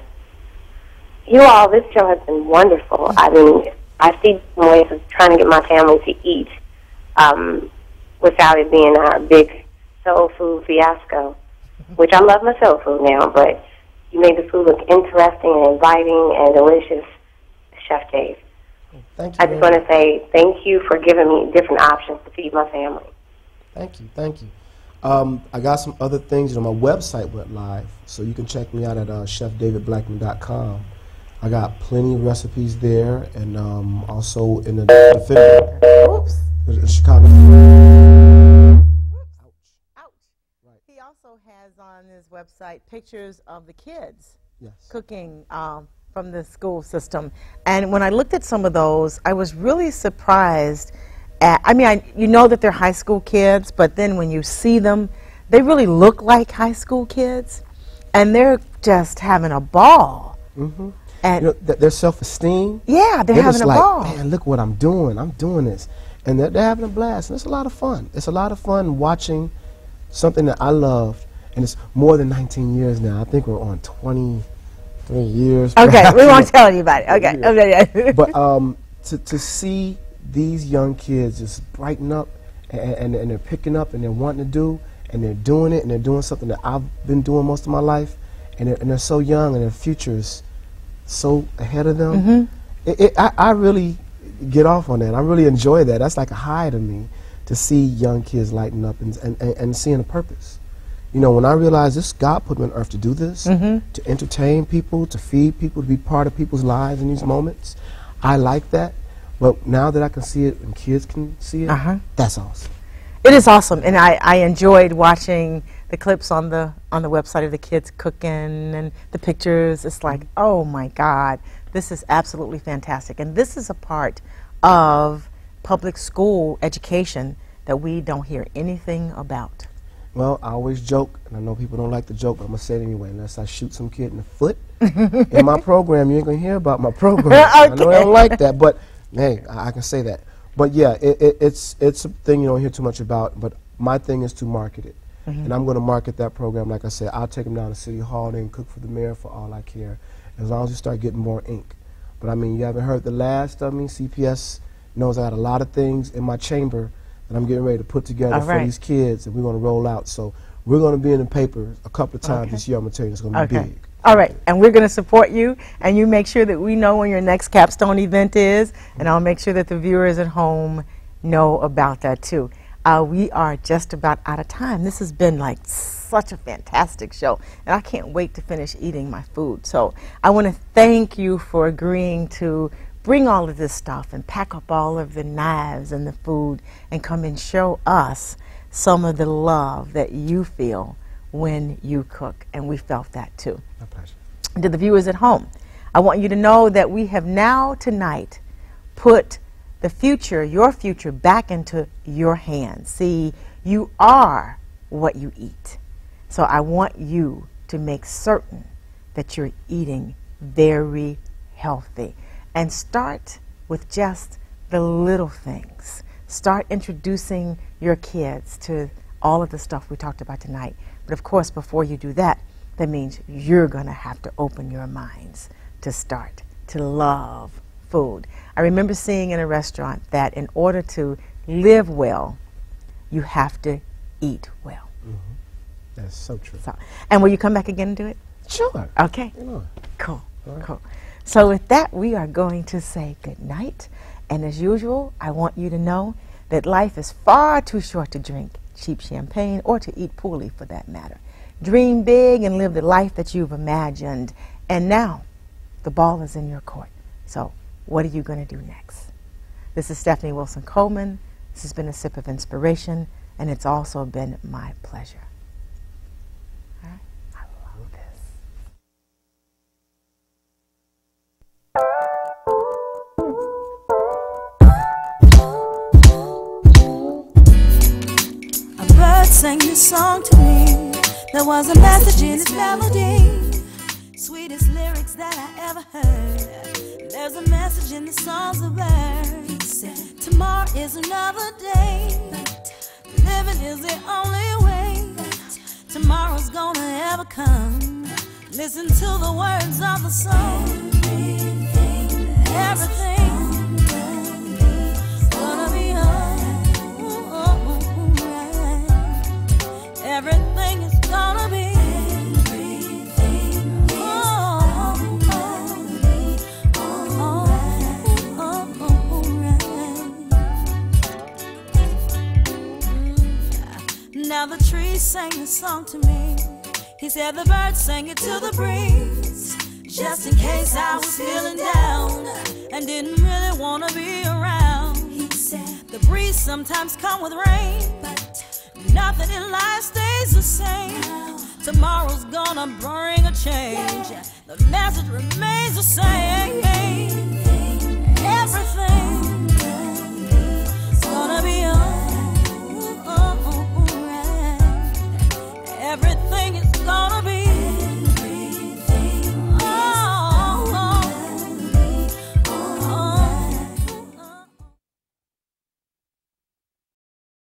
Speaker 20: You all, this show has been wonderful. I mean, I see some ways of trying to get my family to eat without it being a big soul food fiasco, which I love my soul food now, but you made the food look interesting and inviting and delicious, Chef Dave.
Speaker 4: Thank you.
Speaker 20: I just want to say thank you for giving me different options to feed my family.
Speaker 4: Thank you. Thank you. I got some other things. You know, my website went live, so you can check me out at chefdavidblackmon.com. I got plenty of recipes there, and also in the Chicago.
Speaker 1: Ouch. Right. He also has on his website pictures of the kids cooking from the school system. And when I looked at some of those, I was really surprised at, I mean, you know that they're high school kids, but then when you see them, they really look like high school kids, and they're just having a ball. And
Speaker 4: you know, their self-esteem.
Speaker 1: Yeah, they're having
Speaker 4: just
Speaker 1: a
Speaker 4: like,
Speaker 1: ball.
Speaker 4: Man, look what I'm doing. I'm doing this. And they're having a blast. And it's a lot of fun. It's a lot of fun watching something that I loved. And it's more than 19 years now. I think we're on 23 years.
Speaker 1: Okay,
Speaker 4: perhaps.
Speaker 1: we won't tell anybody. Okay.
Speaker 4: But to see these young kids just brighten up, and they're picking up, and they're wanting to do, and they're doing it, and they're doing something that I've been doing most of my life, and they're so young, and their future is so ahead of them. I really get off on that. I really enjoy that. That's like a high to me, to see young kids lighten up and seeing a purpose. You know, when I realized this, God put me on earth to do this, to entertain people, to feed people, to be part of people's lives in these moments. I like that. But now that I can see it and kids can see it, that's awesome.
Speaker 1: It is awesome, and I enjoyed watching the clips on the website of the kids cooking and the pictures. It's like, oh my God, this is absolutely fantastic. And this is a part of public school education that we don't hear anything about.
Speaker 4: Well, I always joke, and I know people don't like to joke, but I'm going to say it anyway. Unless I shoot some kid in the foot in my program, you ain't going to hear about my program. I know they don't like that, but hey, I can say that. But yeah, it's a thing you don't hear too much about, but my thing is to market it. And I'm going to market that program. Like I said, I'll take them down to City Hall and cook for the mayor for all I care, as long as you start getting more ink. But I mean, you haven't heard the last of me. CPS knows I got a lot of things in my chamber that I'm getting ready to put together for these kids, and we're going to roll out. So We're going to be in the paper a couple of times this year. I'm going to tell you it's going to be big.
Speaker 1: All right, and we're going to support you, and you make sure that we know when your next capstone event is, and I'll make sure that the viewers at home know about that too. We are just about out of time. This has been like such a fantastic show, and I can't wait to finish eating my food. So I want to thank you for agreeing to bring all of this stuff and pack up all of the knives and the food and come and show us some of the love that you feel when you cook, and we felt that too.
Speaker 4: My pleasure.
Speaker 1: To the viewers at home, I want you to know that we have now tonight put the future, your future, back into your hands. See, you are what you eat. So I want you to make certain that you're eating very healthy. And start with just the little things. Start introducing your kids to all of the stuff we talked about tonight. But of course, before you do that, that means you're going to have to open your minds to start to love food. I remember seeing in a restaurant that in order to live well, you have to eat well.
Speaker 4: That's so true.
Speaker 1: So, and will you come back again and do it?
Speaker 4: Sure.
Speaker 1: Okay. Cool. Cool. So with that, we are going to say good night. And as usual, I want you to know that life is far too short to drink cheap champagne or to eat poorly for that matter. Dream big and live the life that you've imagined. And now, the ball is in your court. So what are you going to do next? This is Stephanie Wilson-Coleman. This has been a sip of inspiration, and it's also been my pleasure. All right? I love this.
Speaker 3: A bird sang this song to me. There was a message in its melody, sweetest lyrics that I ever heard. There's a message in the songs of birds. He said, tomorrow is another day, living is the only way. Tomorrow's gonna ever come. Listen to the words of the song. Everything gonna be alright. Everything is gonna be. Now the trees sang the song to me. He said the birds sang it to the breeze, just in case I was feeling down and didn't really want to be around. He said the breeze sometimes comes with rain, but nothing in life stays the same. Tomorrow's gonna bring a change. The message remains the same. Everything's gonna be